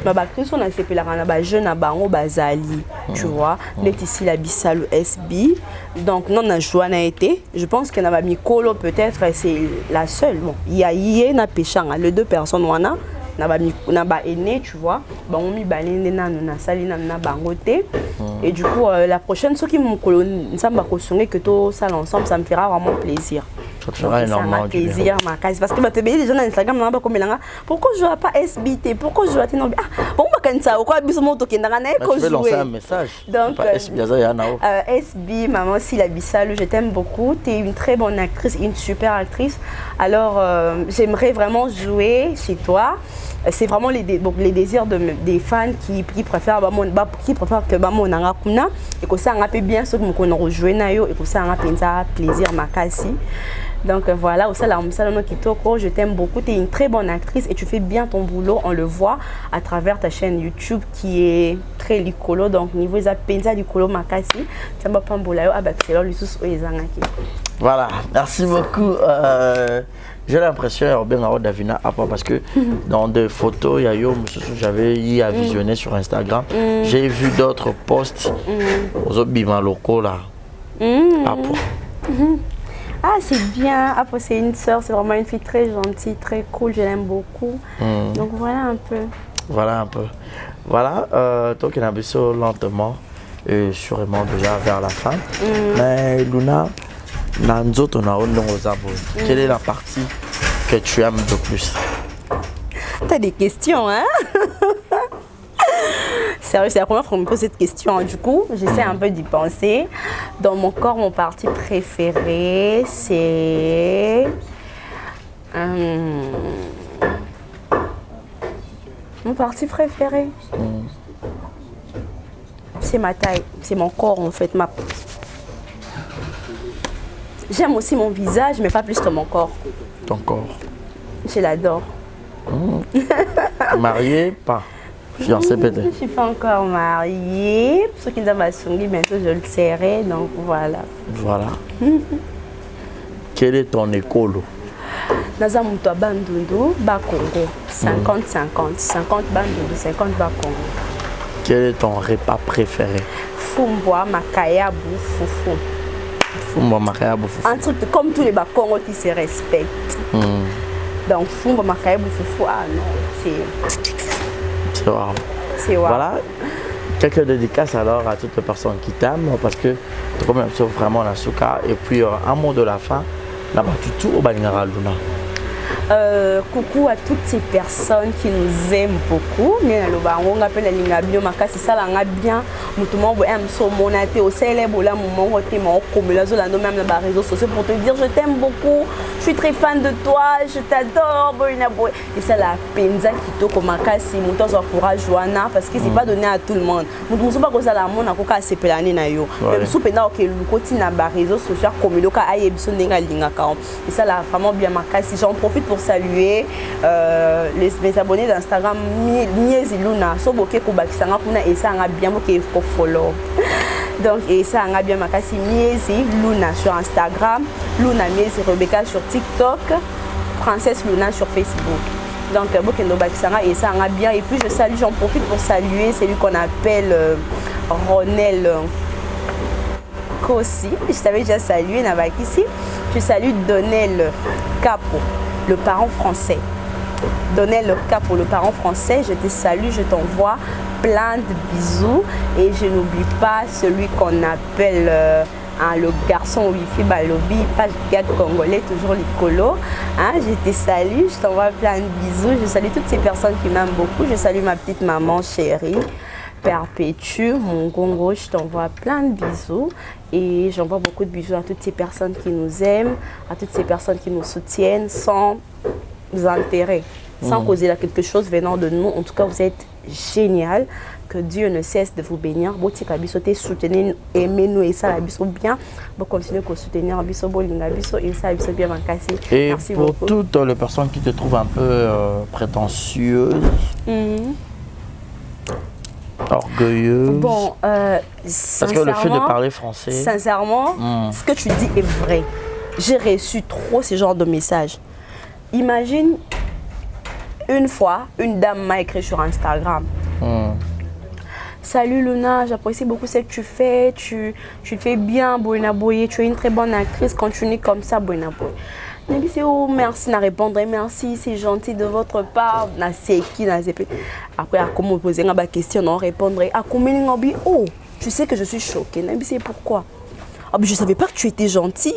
Ma actrice, on a fait la jeune à Bango Bazali. Tu vois, Laetitia Labissalo SB. Donc, non, on a joué, on a été. Je pense que n'a Mikolo, peut-être, c'est la seule. Bon, il y a Yéna Péchang, les deux personnes, on a. n'a ba aîné, tu vois, ba on mi balende na na sali na bangote. Et du coup la prochaine ce qui me nsamba ko songe que to ça ensemble, ça me fera vraiment plaisir. Ça te fera énormément plaisir ma case parce que ba te béni les gens sur Instagram na ba ko melanga. Pourquoi je joue pas SBT? Pourquoi je joue non ah bon ba kanisa ko biso moto kendanga na ko jouer. Je vais lancer un message. Donc SB maman Sila Bissalo, je t'aime beaucoup, tu es une très bonne actrice, une super actrice. Alors j'aimerais vraiment jouer chez toi. C'est vraiment les désirs des fans qui préfèrent que Bamo Nanga Kuna et que ça a bien ce que nous rejoignons et que ça a plaisir makasi. Donc voilà, je t'aime beaucoup, tu es une très bonne actrice et tu fais bien ton boulot, on le voit à travers ta chaîne YouTube qui est très licolo, donc niveau des penza licolo makasi, ça va pas mbolayo abaxelo lusus oyezangaki. Voilà, merci beaucoup. J'ai l'impression bien Davina parce que dans des photos, j'avais eu à visionner sur Instagram. J'ai vu d'autres posts aux autres bimans locaux là. Ah, c'est bien. Après, c'est une sœur, c'est vraiment une fille très gentille, très cool. Je l'aime beaucoup. Donc voilà un peu. Voilà un peu. Voilà, toi qui n'as pas lentement et sûrement déjà vers la fin. Mais Luna, quelle est la partie que tu aimes le plus? T'as des questions, hein? Sérieux, c'est la première fois qu'on me pose cette question. Du coup, j'essaie un peu d'y penser. Dans mon corps, mon parti préféré, c'est... Mon parti préféré, c'est ma taille. C'est mon corps, en fait. J'aime aussi mon visage, mais pas plus que mon corps. Ton corps? Je l'adore. Marié, pas? Fiancé peut-être. Je ne suis pas encore mariée. Pour ceux qui ont songi, bientôt je le serai. Donc voilà. Voilà. Quel est ton écolo? Naza muto bandundu ba Congo 50-50 50 bandundu 50 ba Congo. Quel est ton repas préféré? Fumbwa makayabu fufu. Fumbwa makayabu fufu. Un truc comme tous les ba Congo qui se respectent. Donc fumbwa makayabu fufu, ah non, c'est wow. C'est wow. Voilà. Quelques dédicaces alors à toutes les personnes qui t'aiment parce que tu es comme vraiment la souka. Et puis un mot de la fin, là-bas tout au Balingara Luna. Coucou à toutes ces personnes qui nous aiment beaucoup. Mais on appelle la ligne c'est ça la bien. Tout le monde aime son monaté au célèbre là moment où tu es comme la zone même les réseaux sociaux pour te dire je t'aime beaucoup, je suis très fan de toi, je t'adore. Et ça la penza qui te comme si mon temps courage Joanna parce que c'est pas donné à tout le monde. Nous ne sommes pas comme ça la monde à quoi c'est pelani na yo. Même sous pena que le côté na réseaux sociaux comme le cas aïe biso nenga linga ka. Et ça la vraiment bien makasi. J'en profite pour saluer mes abonnés d'Instagram Miezi Luna so boke ko bakisanga kuna et ça nga bien boke ko follow. Donc et ça nga bien makasi Miezi Luna sur Instagram, Luna Miezi Rebecca sur TikTok, Princesse Luna sur Facebook. Donc boke no bakisanga et ça nga bien et puis je salue, j'en profite pour saluer celui qu'on appelle Ronel Kossi. Je t'avais déjà salué ici. Je salue Donel Capo, le parent français. Donel Capo, le parent français. Je te salue, je t'envoie plein de bisous. Et je n'oublie pas celui qu'on appelle le garçon Wifi Balobi, page gag congolais, toujours l'écolo. Je te salue, je t'envoie plein de bisous. Je salue toutes ces personnes qui m'aiment beaucoup. Je salue ma petite maman chérie. Perpétue, mon Congo, je t'envoie plein de bisous et j'envoie beaucoup de bisous à toutes ces personnes qui nous aiment, à toutes ces personnes qui nous soutiennent sans intérêt, sans causer quelque chose venant de nous. En tout cas, vous êtes génial. Que Dieu ne cesse de vous bénir. Botika biso te soutenir, aimez-nous et ça la biso bien. Vous continuez à soutenir biso bolinga biso et ça biso bien makasi. Et merci pour beaucoup. Toutes les personnes qui te trouvent un peu prétentieuse. Orgueilleuse. Bon, parce que le fait de parler français. Sincèrement, ce que tu dis est vrai. J'ai reçu trop ce genre de messages. Imagine, une fois, une dame m'a écrit sur Instagram. Salut Luna, j'apprécie beaucoup ce que tu fais. Tu fais bien, Boina Boye. Tu es une très bonne actrice. Continue comme ça, Boina Boye. Oh, merci de répondre, merci, c'est gentil de votre part. Après, à comment poser une question, on répondrait. Oh, tu sais que je suis choquée. C'est pourquoi? Ah, mais je ne savais pas que tu étais gentil.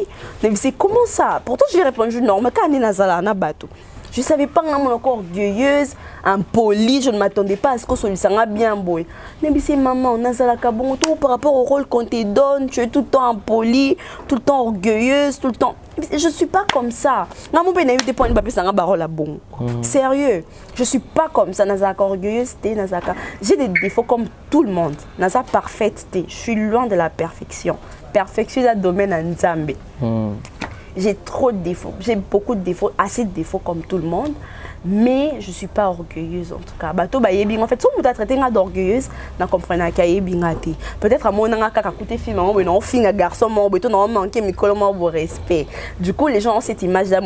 C'est comment ça? Pourtant, j'ai répondu non, mais quand on est dans un bateau. Je ne savais pas que je suis encore orgueilleuse, impolie, je ne m'attendais pas à ce que ce soit bien beau. Mais c'est maman, on a bon par rapport au rôle qu'on te donne, tu es tout le temps impolie, tout le temps orgueilleuse, tout le temps. Je ne suis pas comme ça. Sérieux, je ne suis pas comme ça. J'ai des défauts comme tout le monde. Je suis loin de la perfection. Perfection est un domaine en Zambie. J'ai trop de défauts, j'ai beaucoup de défauts, assez de défauts comme tout le monde, mais je ne suis pas orgueilleuse en tout cas. En fait, si on m'a traité d'orgueilleuse, je comprends que peut-être à mon film, on fait un garçon, on manqué de respect. Du coup, les gens ont cette image-là.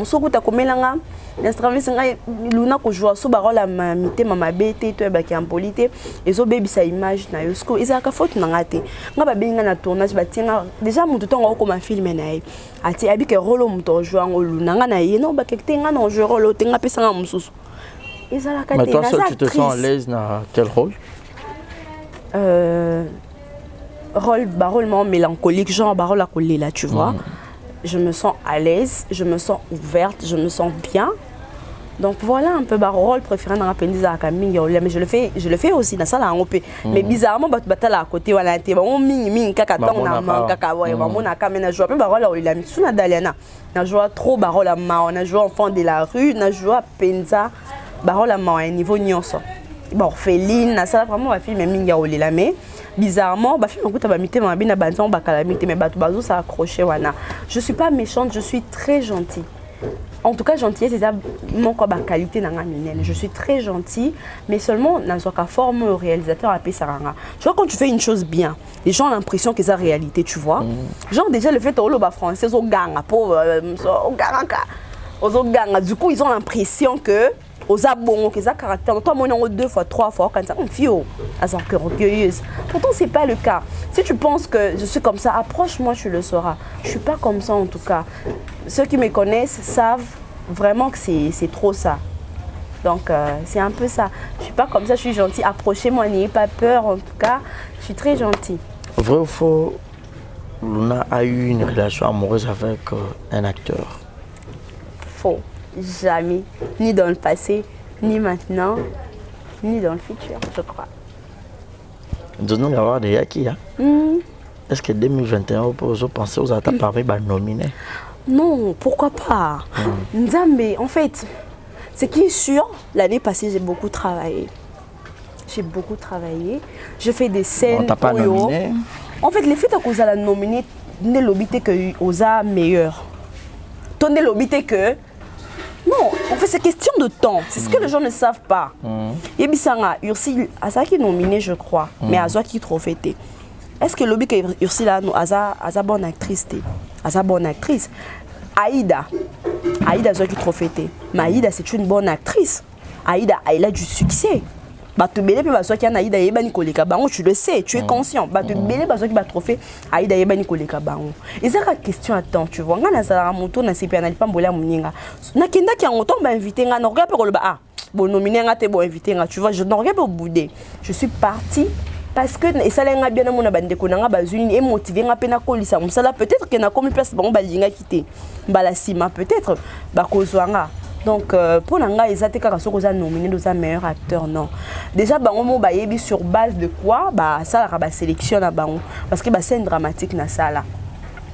Luna ko joua so barola mamite mama bete to ba ki ampolité ezo baby sa image na yo sko ezaka faute na ngate ngaba benga na tournage batinga déjà mutu tonga ko ma filme na ye ati abi ke rolo muto joua ngolu nanga na ye no ba ke tenga no je rolo tenga pesa nga mususu ezalaka te. Mais toi seul tu te sens à l'aise dans quel rôle? Rôle mélancolique, genre barole à coller là, tu vois. Je me sens à l'aise, je me sens ouverte, je me sens bien. Donc voilà un peu mon rôle préféré dans la péninsule à Camille. Mais je le fais aussi dans ça là on peut. Mais bizarrement batala à côté voilà t'es bon ming kaka tong na man kaka ouais bon na kamena joue peu barole il a mis sous na daliana. Na joue trop barole à ma on a joué enfant de la rue, na joué penza barole à ma niveau nyonso. Bon orpheline na ça vraiment va film minga olela mais bizarrement ba film okuta ba mité ma bina banza on ba calamité mais bato bazo ça accroché wana. Je suis pas méchante, je suis très gentille. En tout cas, gentillesse, c'est mon qualité dans la mienne. Je suis très gentille, mais seulement dans une forme au réalisateur à Pessaranga. Tu vois, quand tu fais une chose bien, les gens ont l'impression que c'est la réalité, tu vois. Genre, déjà, le fait que le français, au gang, du coup, ils ont l'impression que aux abons, que ça caractère. Toi, moi, on 2 fois, 3 fois, quand ça, on fio, à son cœur orgueilleuse. Pourtant, c'est pas le cas. Si tu penses que je suis comme ça, approche-moi, tu le sauras. Je suis pas comme ça, en tout cas. Ceux qui me connaissent savent vraiment que c'est trop ça. Donc, c'est un peu ça. Je suis pas comme ça, je suis gentille. Approchez-moi, n'ayez pas peur, en tout cas. Je suis très gentille. Vrai ou faux, Luna a eu une relation amoureuse avec un acteur? Faux. Jamais. Ni dans le passé, ni maintenant, ni dans le futur, je crois. Nous avons des acquis. Est-ce que 2021, vous pensez aux attaques parmi les nominés? Non, pourquoi pas? Nzambe, en fait, ce qui est sûr, l'année passée, j'ai beaucoup travaillé. J'ai beaucoup travaillé. Je fais des scènes. On t'a pas nominé? En fait, le fait que vous allez nominer, ne l'obité que vous êtes meilleur. Ton l'obité que. Non, en fait, c'est question de temps. C'est ce que les gens ne savent pas. Et Bissanga, Ursula, Asa qui est nominée, je crois, mais Asa qui est trop fêtée. Est-ce que l'obité que Ursula a bonne actrice? Asa bonne actrice. Aïda, Asa qui est trop fêtée. Mais Aïda, c'est une bonne actrice. Aïda, elle a du succès. Tu le sais, tu es conscient. Tu es trophée. Aïda yeba ni koleka bango. Et c'est la question à temps, tu vois. Ngana za moto na CP na pas mbola muninga. Na kenda ki ngoto ba invité nga na regarde ko ba ah. Bon nominé nga te bon invité nga, tu vois, je n'en regarde pas au boudé. Je suis partie parce que et ça nga bien na bande ko nga bazuni et motivé nga pena ko lisa. Msala peut-être que na comme place bango ba linga kité. Mbala sima peut-être ba kozwanga. Donc, pour l'anga, ils étaient nominés aux meilleurs acteurs, non. Déjà, on va sur base de quoi ça la sélection là parce que c'est une dramatique na ça.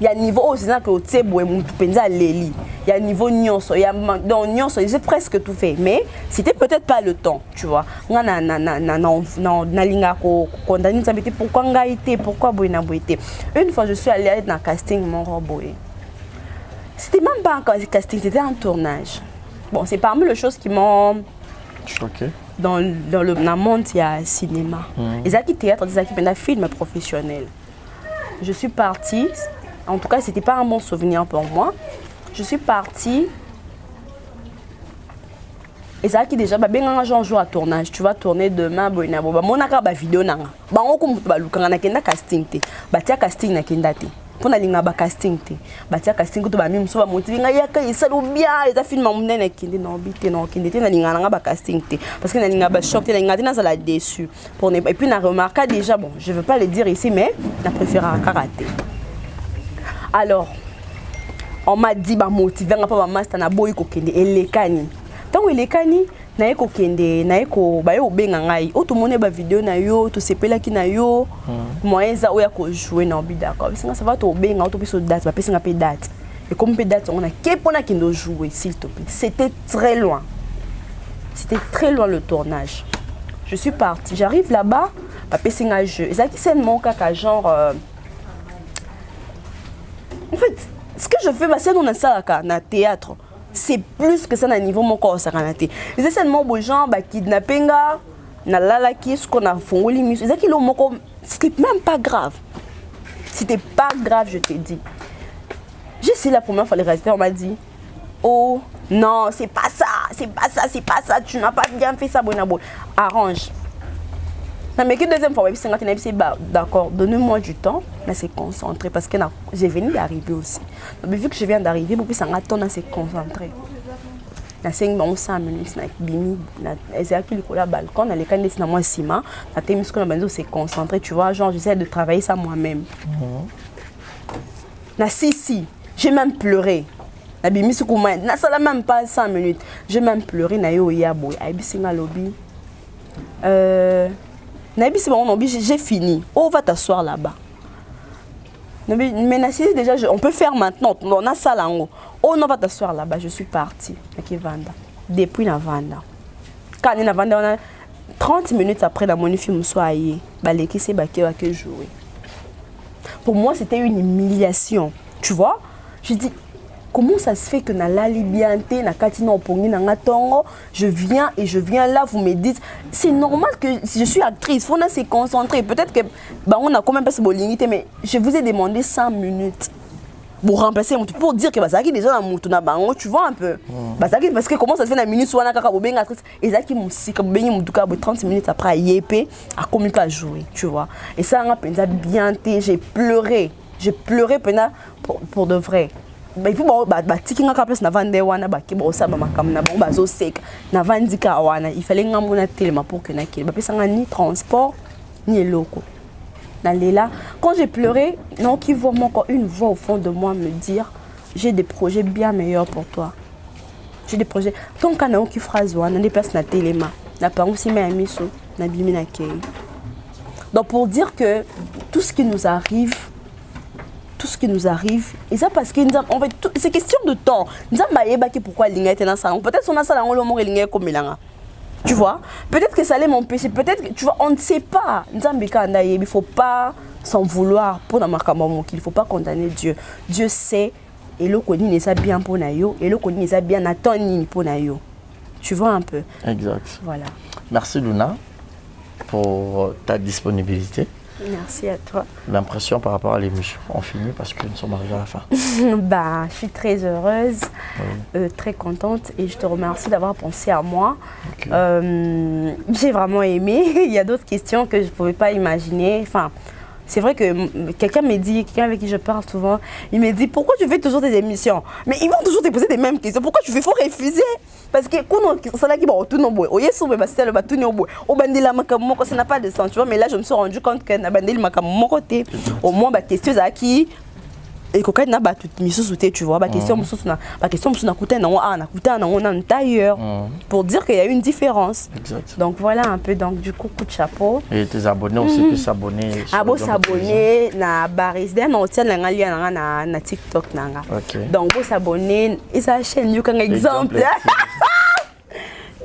Il y a un niveau aussi que tu sais il y a un niveau nyonso, il y a dans nyonso, j'ai presque tout fait, mais c'était peut-être pas le temps, tu vois. On na linga ko condamné ça était pourquoi nga été, pourquoi boina boité. Une fois je suis allée dans casting mon robot. C'était même pas un casting, c'était un tournage. Bon, c'est parmi les choses qui m'ont choqué. Dans le monde, il y a cinéma. Les acquis théâtre, des acquis film professionnel. Je suis partie, en tout cas, c'était pas un bon souvenir pour moi. Je suis partie. Et ça qui déjà, un jour à tournage, tu vas tourner demain, mon akaba vidéo nanga. On comme na kenda casting te. Batia casting na kenda te. Pour na ba casting te. Batia casting to ba mi muso ba motiver nga yaka isalo bien, les film monene kende na obité non kende te na linga nga ba casting te. Parce que na linga ba choc te na linga te na ça la déçu. Pour et puis na remarqué déjà bon, je veux pas le dire ici mais na préféré karaté. Alors on m'a dit ba motiver nga pa ba master na boy ko kende elekani. Tant il est cani, na eko kende, na eko ba yo benga ngai. O to mone ba vidéo na yo, to sepela ki na yo. Moyen za oya ko jouer na bida ko. Singa ça va to benga, o to piso date, ba pesinga pe date. Et comme pe date on a kepona kendo jouer s'il te plaît. C'était très loin. C'était très loin le tournage. Je suis partie, j'arrive là-bas, ba pesinga jeu. Et ça qui c'est mon kaka genre en fait, ce que je fais ba c'est dans un salle na théâtre. C'est plus que ça à niveau mon corps ça ranaté. C'est seulement des gens bah kidnappinga na lala qui ce qu'on a fongoli mus. C'est qu'ils moko c'était même pas grave. C'était pas grave, je te dis. J'ai essayé la première fois le réalisateur m'a dit "Oh non, c'est pas ça, c'est pas ça, c'est pas ça, tu n'as pas bien fait ça bonabo. Arrange." Non, mais que deuxième fois, c'est d'accord, donnez-moi du temps, là c'est concentré parce que j'ai venu d'arriver aussi. Donc, vu que je viens d'arriver, beaucoup ça attend à se concentrer. Na 5 minutes, na bimi, na ezaki likola balcon, na lekane na moi ciment, na temis ko na banzo se concentrer, tu vois, genre j'essaie de travailler ça moi-même. Na si, j'ai même pleuré. Na bimi su kuma, na sala même pas 5 minutes. J'ai même pleuré na yo ya boy, ay bisinga lobby. J'ai fini. On va t'asseoir là-bas. Mais déjà, on peut faire maintenant. On a ça là-haut. On va t'asseoir là-bas. Je suis partie. Depuis la Vanda. Quand on a Vanda, 30 minutes après la mon film soit qui s'est joué. Pour moi, c'était une humiliation. Tu vois? Je dis, comment ça se fait que na la libianté, na katina opongi na ngatongo, je viens là, vous me dites, c'est normal que je suis actrice, faut se concentrer. Peut-être que on a quand même pas ce limité, mais je vous ai demandé 100 minutes. Pour remplacer pour dire que Bazaki déjà dans mutu na bango, tu vois un peu. Bazaki parce que comment ça se fait na minute soit na kaka bobenga actrice ezaki musika bobengi mutuka 30 minutes après yépé a communiquer à jouer, tu vois. Et ça nga penza bien té, j'ai pleuré pena pour de vrai. Il faut tiki nga place na vande wana ba ki bo saba makam na ba zo sek na vandika wana il fallait nga mona tellement pour que na ki ba pesa nga ni transport ni locaux. Là, quand j'ai pleuré, non, qui voit encore une voix au fond de moi me dire j'ai des projets bien meilleurs pour toi. J'ai des projets. Tant qu'on a qui phrase on a des personnes na téléma, na pas aussi mais miso, na bimi na kei. Donc pour dire que tout ce qui nous arrive, et ça parce que on va c'est question de temps. Nzamba yeba ki pourquoi linga était dans ça. Peut-être on a ça dans le monde linga comme ilanga. Tu vois, peut-être que ça allait m'empêcher, peut-être que tu vois, on ne sait pas. Il ne faut pas s'en vouloir pour il ne faut pas condamner Dieu. Dieu sait et le connaît n'est ça bien pour nayo et le connaît n'est ça bien attendre pour nayo. Tu vois un peu. Exact. Voilà. Merci Luna pour ta disponibilité. Merci à toi. L'impression par rapport à l'émission, on finit parce que nous sommes arrivés à la fin. Je suis très heureuse, très contente et je te remercie d'avoir pensé à moi. Okay. J'ai vraiment aimé. Il y a d'autres questions que je ne pouvais pas imaginer. Enfin, c'est vrai que quelqu'un avec qui je parle souvent, il me dit pourquoi tu fais toujours des émissions? Mais ils vont toujours te poser les mêmes questions. Pourquoi tu fais? Il faut refuser. Parce que ça n'a pas de sens, tu vois. Mais là, je me suis rendu compte que au moins, la question est qui et quand on a toute mise tu vois, la question pour dire qu'il y a une différence. Exact. Donc voilà un peu, donc du coup, coup de chapeau. Et tes abonnés aussi peuvent s'abonner. Ah bon, s'abonner na Baris, on tient na TikTok nanga. Donc vous s'abonner et sa chaîne you can exemple.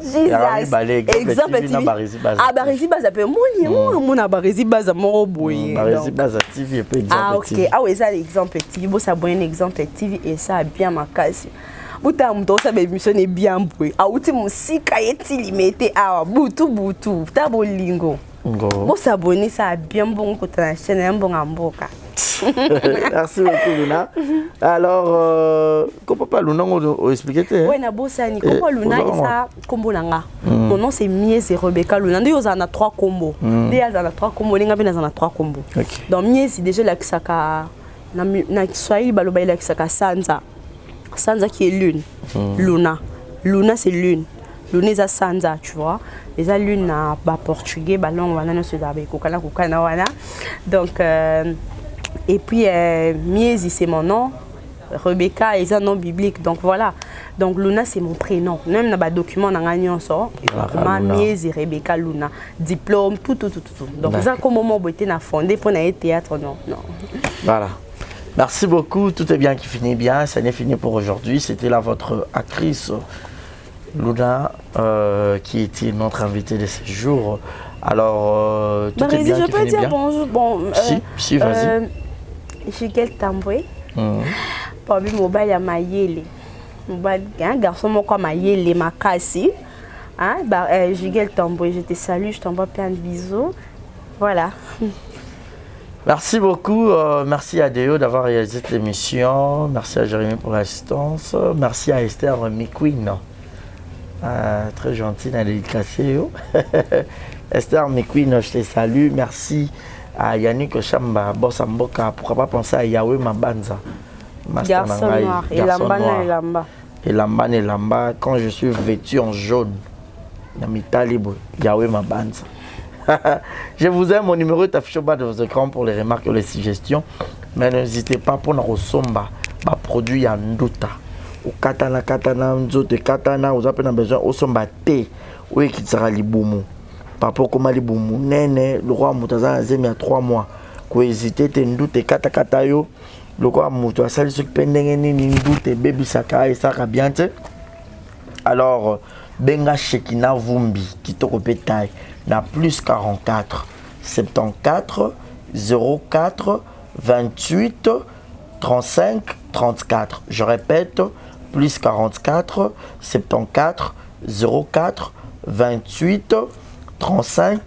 Exemple TV. Ah Barisi Baza peut mon Barisi Baza mon boy. Barisi Baza TV peut exemple. Ah OK. Ah oui, ça l'exemple TV, vous s'abonner exemple TV et ça a bien ma case. Buta mto sa émission est bien boy. Ah uti musika yeti limité ah butu ta bolingo. Vous s'abonner ça a bien bon côté la chaîne un bon amboka. Merci beaucoup Luna. Alors, comment pas Luna on expliquer? Oui, na bossa ni comment Luna et ça combo nanga. Mon nom c'est Mies et Rebecca Luna. Nous on a 3 combos. Des on a 3 combos, linga bien on a 3 combos. Donc Mies c'est déjà la kisaka na Kiswahili baloba la kisaka Sanza. Sanza qui est lune. Luna c'est lune. Lune c'est Sanza, tu vois. Les lune na ba portugais ba langue wana no se dabe kokana wana. Donc et puis Miezi c'est mon nom, Rebecca est un nom biblique, donc voilà. Donc Luna c'est mon prénom. Même dans le document on a gagné ça. Miezi Rebecca Luna, diplôme tout. Donc ça comme moment où été fondé pour le théâtre non. Voilà. Merci beaucoup, tout est bien qui finit bien, ça n'est fini pour aujourd'hui. C'était là votre actrice Luna qui était notre invitée de ce jour. Alors tout est bien je qui peux finit dire bien. bonjour. Bon, si vas-y. Jigel Tambwe. Parmi mobile ya mayele. Mobile un garçon mon comme mayele makasi. Hein, Jigel Tambwe, je te salue, je t'envoie plein de bisous. Voilà. Merci beaucoup, merci à Déo d'avoir réalisé cette émission. Merci à Jérémy pour l'assistance. Merci à Esther McQueen. Très gentille, elle est dédicacée. Esther McQueen, je te salue. Merci à Yannick Chamba, Bossa Mboka. Pourquoi pas penser à Yahweh Mabanza. Garçon noir, et Lamba. Quand je suis vêtu en jaune, Yahweh Mabanza. Je vous aime, mon numéro est affiché au bas de vos écrans pour les remarques ou les suggestions. Mais n'hésitez pas pour nous somba, produit Yanduta. Au katana, nzote katana, vous avez besoin au somba thé, oui, qui sera liboumou. Papa comme liboumou, nene, le roi Moutaza Zemi à 3 mois. Quoi hésiter, t'es ndoute, kata yo. Le roi Moutaza, celle qui pendenge ni ndoute, baby saka et saka bien. Alors, Benga Shekina Vumbi, qui te répète, na plus 44 74 04 28 35 34. Je répète, plus 44 74 04 28 35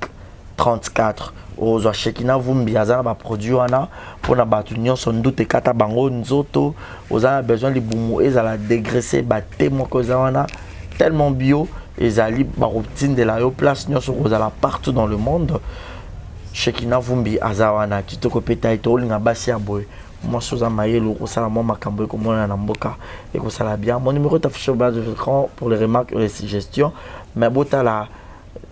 34. Ozwa Shekina Vumbi azana ba produit wana pona batu nyonso ndute kata bango nzoto ozana besoin li bumu ezala dégraisser ba témo koza wana tellement bio ezali ba routine de la yo place nyonso ozala partout dans le monde. Shekina Vumbi azawana kitoko peta ito linga basi ya boy moi soza mayelo ko sala mo makambo ko mona na mboka et ko sala bien. Mon numéro est affiché au bas de l'écran pour les remarques et les suggestions, mais bota la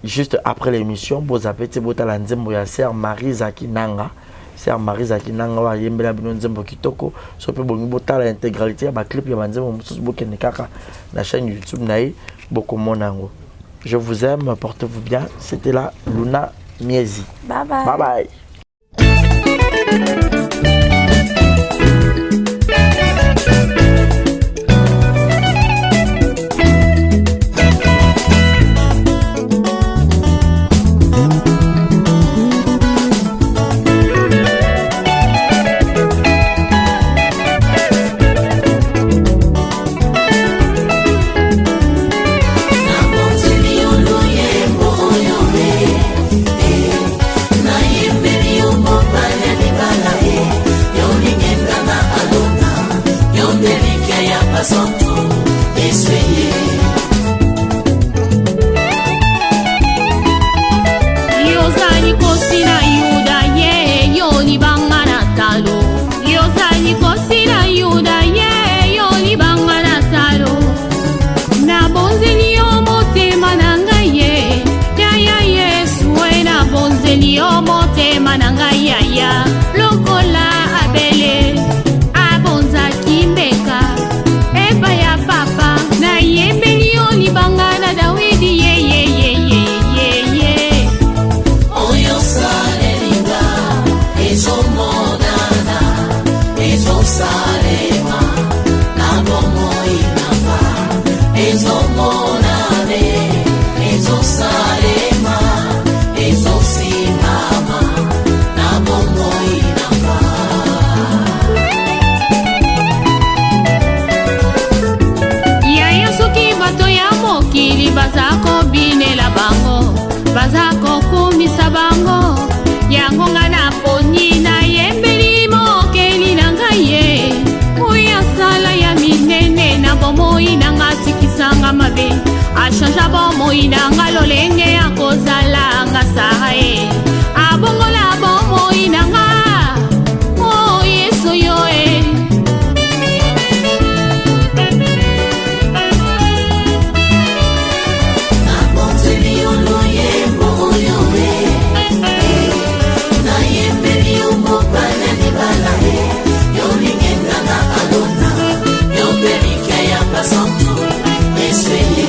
juste après l'émission, vous avez été botala nzembo ya Sœur Marie Zakinanga. Sœur Marie Zakinanga wa yembela bino nzembo kitoko. So pe bongi botala l'intégralité ya ba clip ya nzembo mususu bokene kaka na chaîne YouTube naï bokomona ngo. Je vous aime, portez-vous bien. C'était là Luna Miezi. Bye bye. Bye bye. Ashanja bomo inanga lolenge ya kozala nga sae abongola bomo inanga oh yeso yoe na bonzeli oloye bomo yoe na yembeli umbo bana ni balae yolingenga na alona yombeli kaya pasantu esweye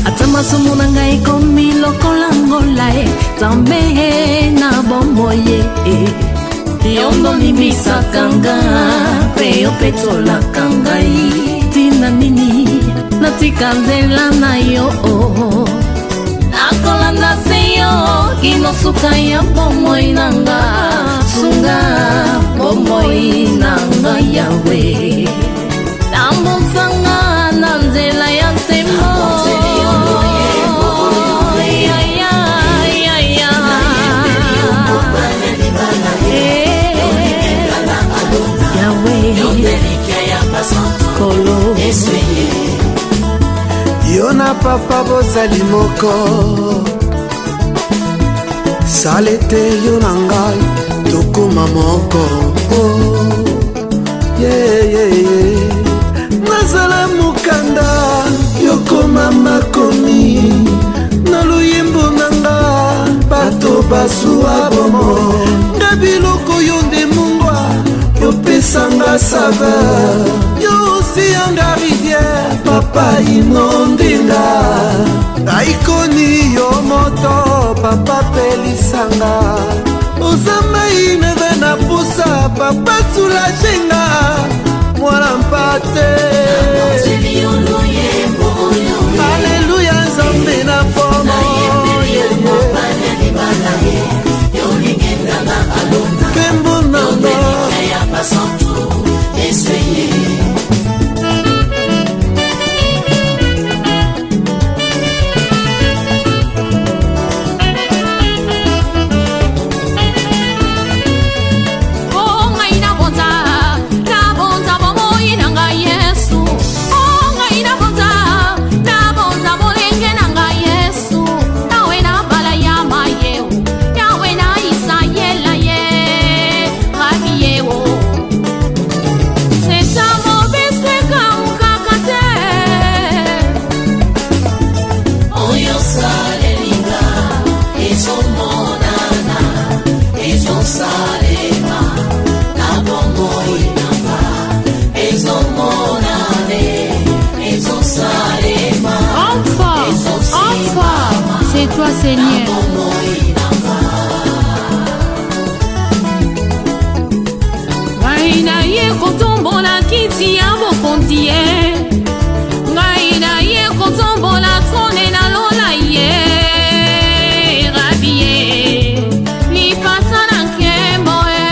Atamasomo na ngai komi lokola ngola Zambe na bomoye Yondo limisaka nga Pe yo petolaka ngai Tina nini natika nzela na yo Nakolanda se yo Kinosuka ya bomoi nanga Sunga bomoi nanga yawe Tambusanga na nzela ya semo Yona papa bozali moko salete yona ngai tokoma moko nazala mukanda yokoma makomi na luyembo nanga bato basuwa bomo nga biloko yo nde mungwa yopesanga saveur yo osiyanga rivière papa inondinga aikoni yo moto papa pelisanga ozamai neve na pusa papa sulajenga mwana mpate aleluya nzambe na pomo kembo nanga Seigneur. Ngai na ye kotombola kiti ya bokonzi ye, ngai na ye kotombola trone na lola ye, rabi ye lipasa na nkembo ye,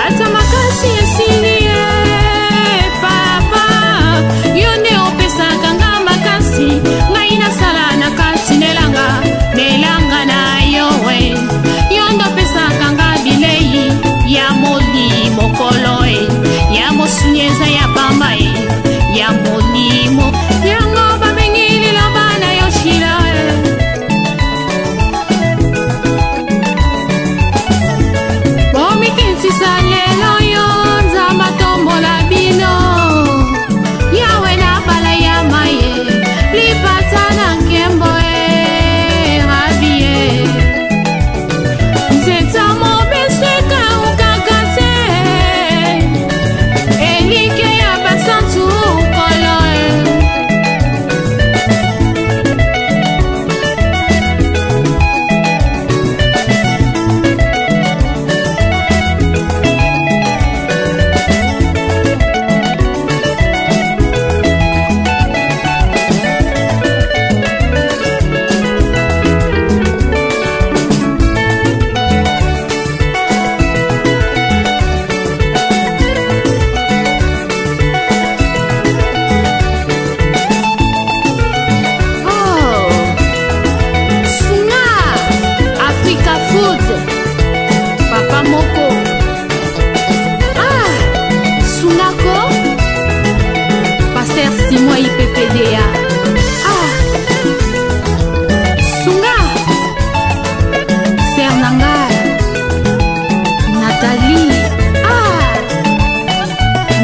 ata makasi esili ye. Papa yo nde opesaka nga makasi, ngai nasala na kati nelanga na yo we, yo nde opesaka nga bilei ya molimo kolo e, ya mosunyeza ya pamba e, ya molimo yango babengi liloba na yo shila e. Bomikitsisa lelo yo nzamba tombola bino, yawe na bala ya maye lipata na nkembo e, rabi e. Nzeta mobeseka ukakate, elike ya basantu kolo e. Oh, Sunga Africa Food, Papa Moko. Ah, Sungako, Pasteur Simon IPPDA. Ah, Sunga, Sernanga, Nathalie. Ah,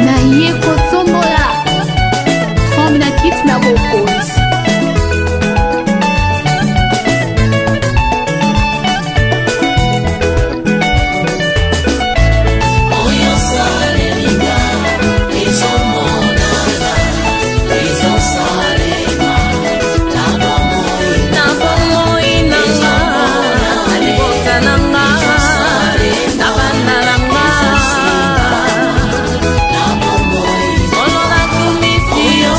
na ye kotombola, Trombe na kit na bokonzi. Oyo salenga, ezo monana, ezo salema, nabo moi nanga, alibota nanga, nabanda nanga, nabo moi olona kumisiyo,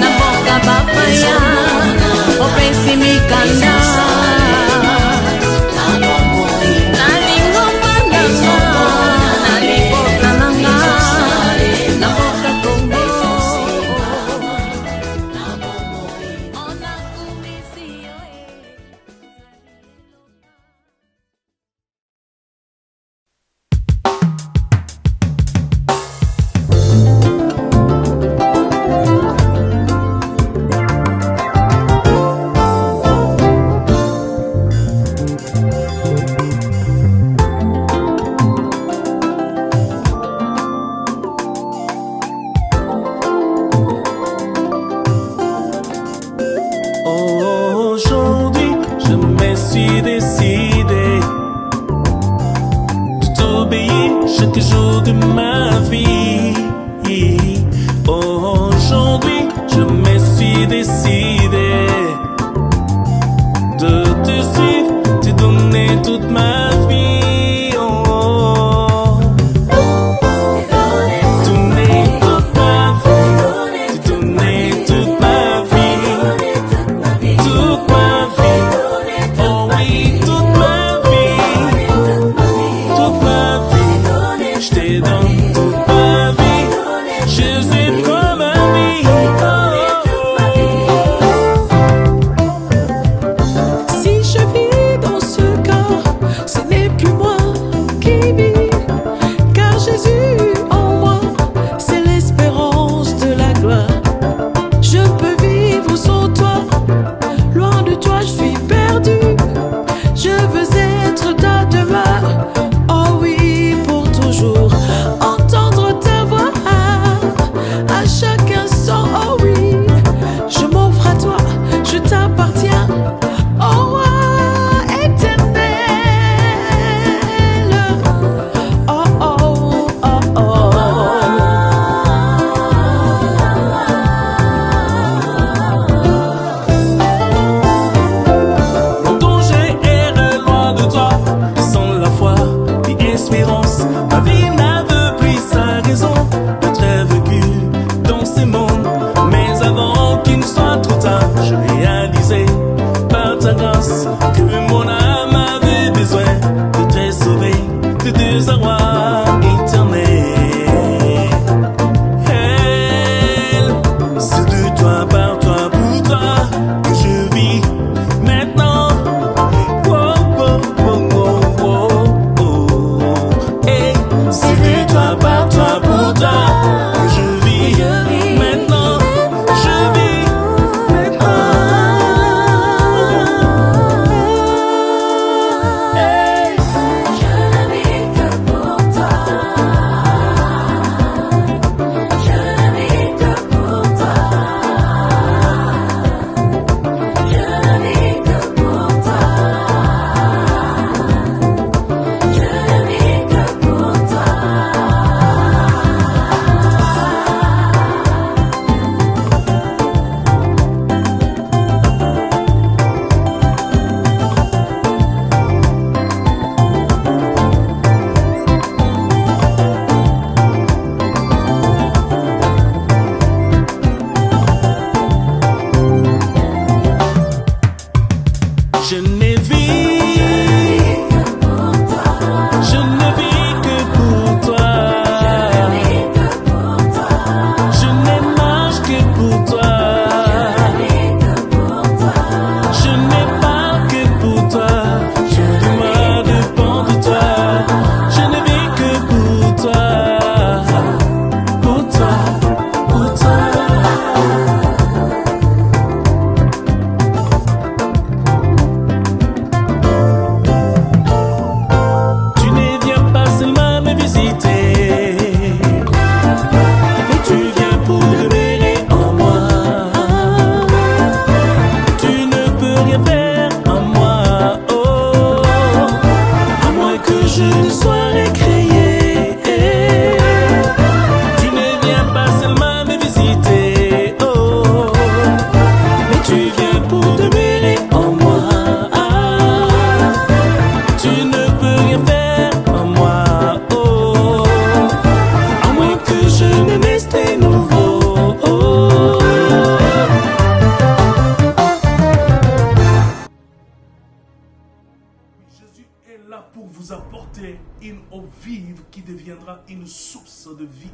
naboka bapaya, opesi mikanda, nabo moi nalingomba nanga, nalibota nanga, naboka kongo, nabo moi ona kumisiyo. Aujourd'hui, je me suis décidé de t'obéir chaque jour de ma vie. Aujourd'hui, je me suis décidé de te suivre, te donner toute ma vie. Donner toute ma vie, te donner toute ma vie. Toute ma vie, oh oui, toute ma vie, je te donne toute ma vie, Jésus comme ami, oh. Ma vie n'avait pris sa raison d'être vécue dans ces mondes. Mais avant qu'il ne soit trop tard, je réalisais par ta grâce que mon âme avait besoin d'être sauvée de désarroi éternel. C'est de toi, par toi, pour toi que je vis maintenant. Oh, oh, oh, oh, oh, oh. Hey, c'est de toi, par toi, pour toi que je vis maintenant. Je vis maintenant. Hey. Je ne vis que pour toi. Je ne vis que pour toi. Je ne vis que pour toi. Je ne vis que pour toi. Je ne vis, je ne vis que pour toi. Je ne marche que pour toi. Je n'ai pas que pour toi. Tout de moi dépend de toi. Je ne vis que pour toi. Pour toi, pour toi. Tu ne viens pas seulement me visiter, mais tu viens pour demeurer en moi. Tu ne peux rien faire en moi, oh, à moins que je ne sois récréé. Tu ne viens pas seulement me visiter, oh, mais tu viens pour demeurer en moi. Tu ne peux rien faire en moi, oh, à moins que je ne naisse de nouveau. Oh. Jésus est là pour vous apporter une eau vive qui deviendra une source de vie.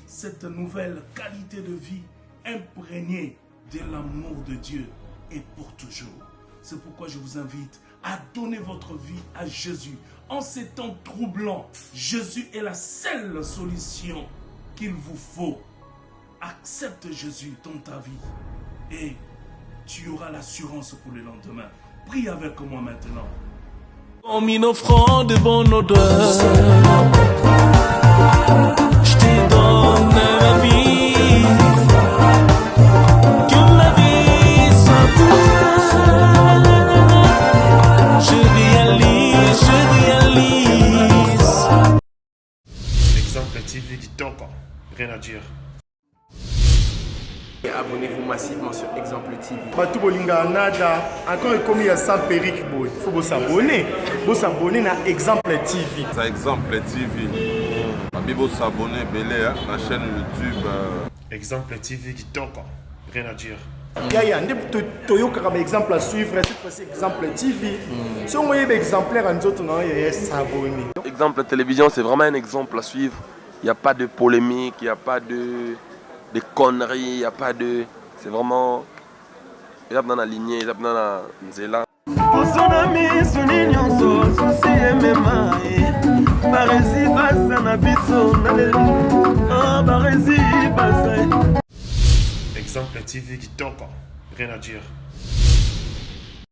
Cette nouvelle qualité de vie imprégnée de l'amour de Dieu est pour toujours. C'est pourquoi je vous invite à donner votre vie à Jésus. En ces temps troublants, Jésus est la seule solution qu'il vous faut. Accepte Jésus dans ta vie et tu auras l'assurance pour le lendemain. Prie avec moi maintenant. Comme une offrande de bonne odeur, je te donne ma vie. Que ma vie soit pour toi. Je réalise. Exemple TV qui toque, rien à dire. Abonnez-vous massivement sur Exemple TV. Batou bolinga nada encore commis à sans périque boy. Faut vous s'abonner. Vous s'abonner à Exemple TV. Ça Exemple TV. Bibo s'abonner belé à la chaîne YouTube. Exemple TV qui toque, rien à dire. Yaya, toyoka comme exemple à suivre, cette fois-ci Exemple TV. Si on voyait exemplaire en autres, non, il y a s'abonner. Exemple Télévision, c'est vraiment un exemple à suivre. Il n'y a pas de polémique, il n'y a pas de conneries, il n'y a pas de... C'est vraiment... Il y a dans la lignée, il y a dans la nzela. Exemple TV qui toque, rien à dire.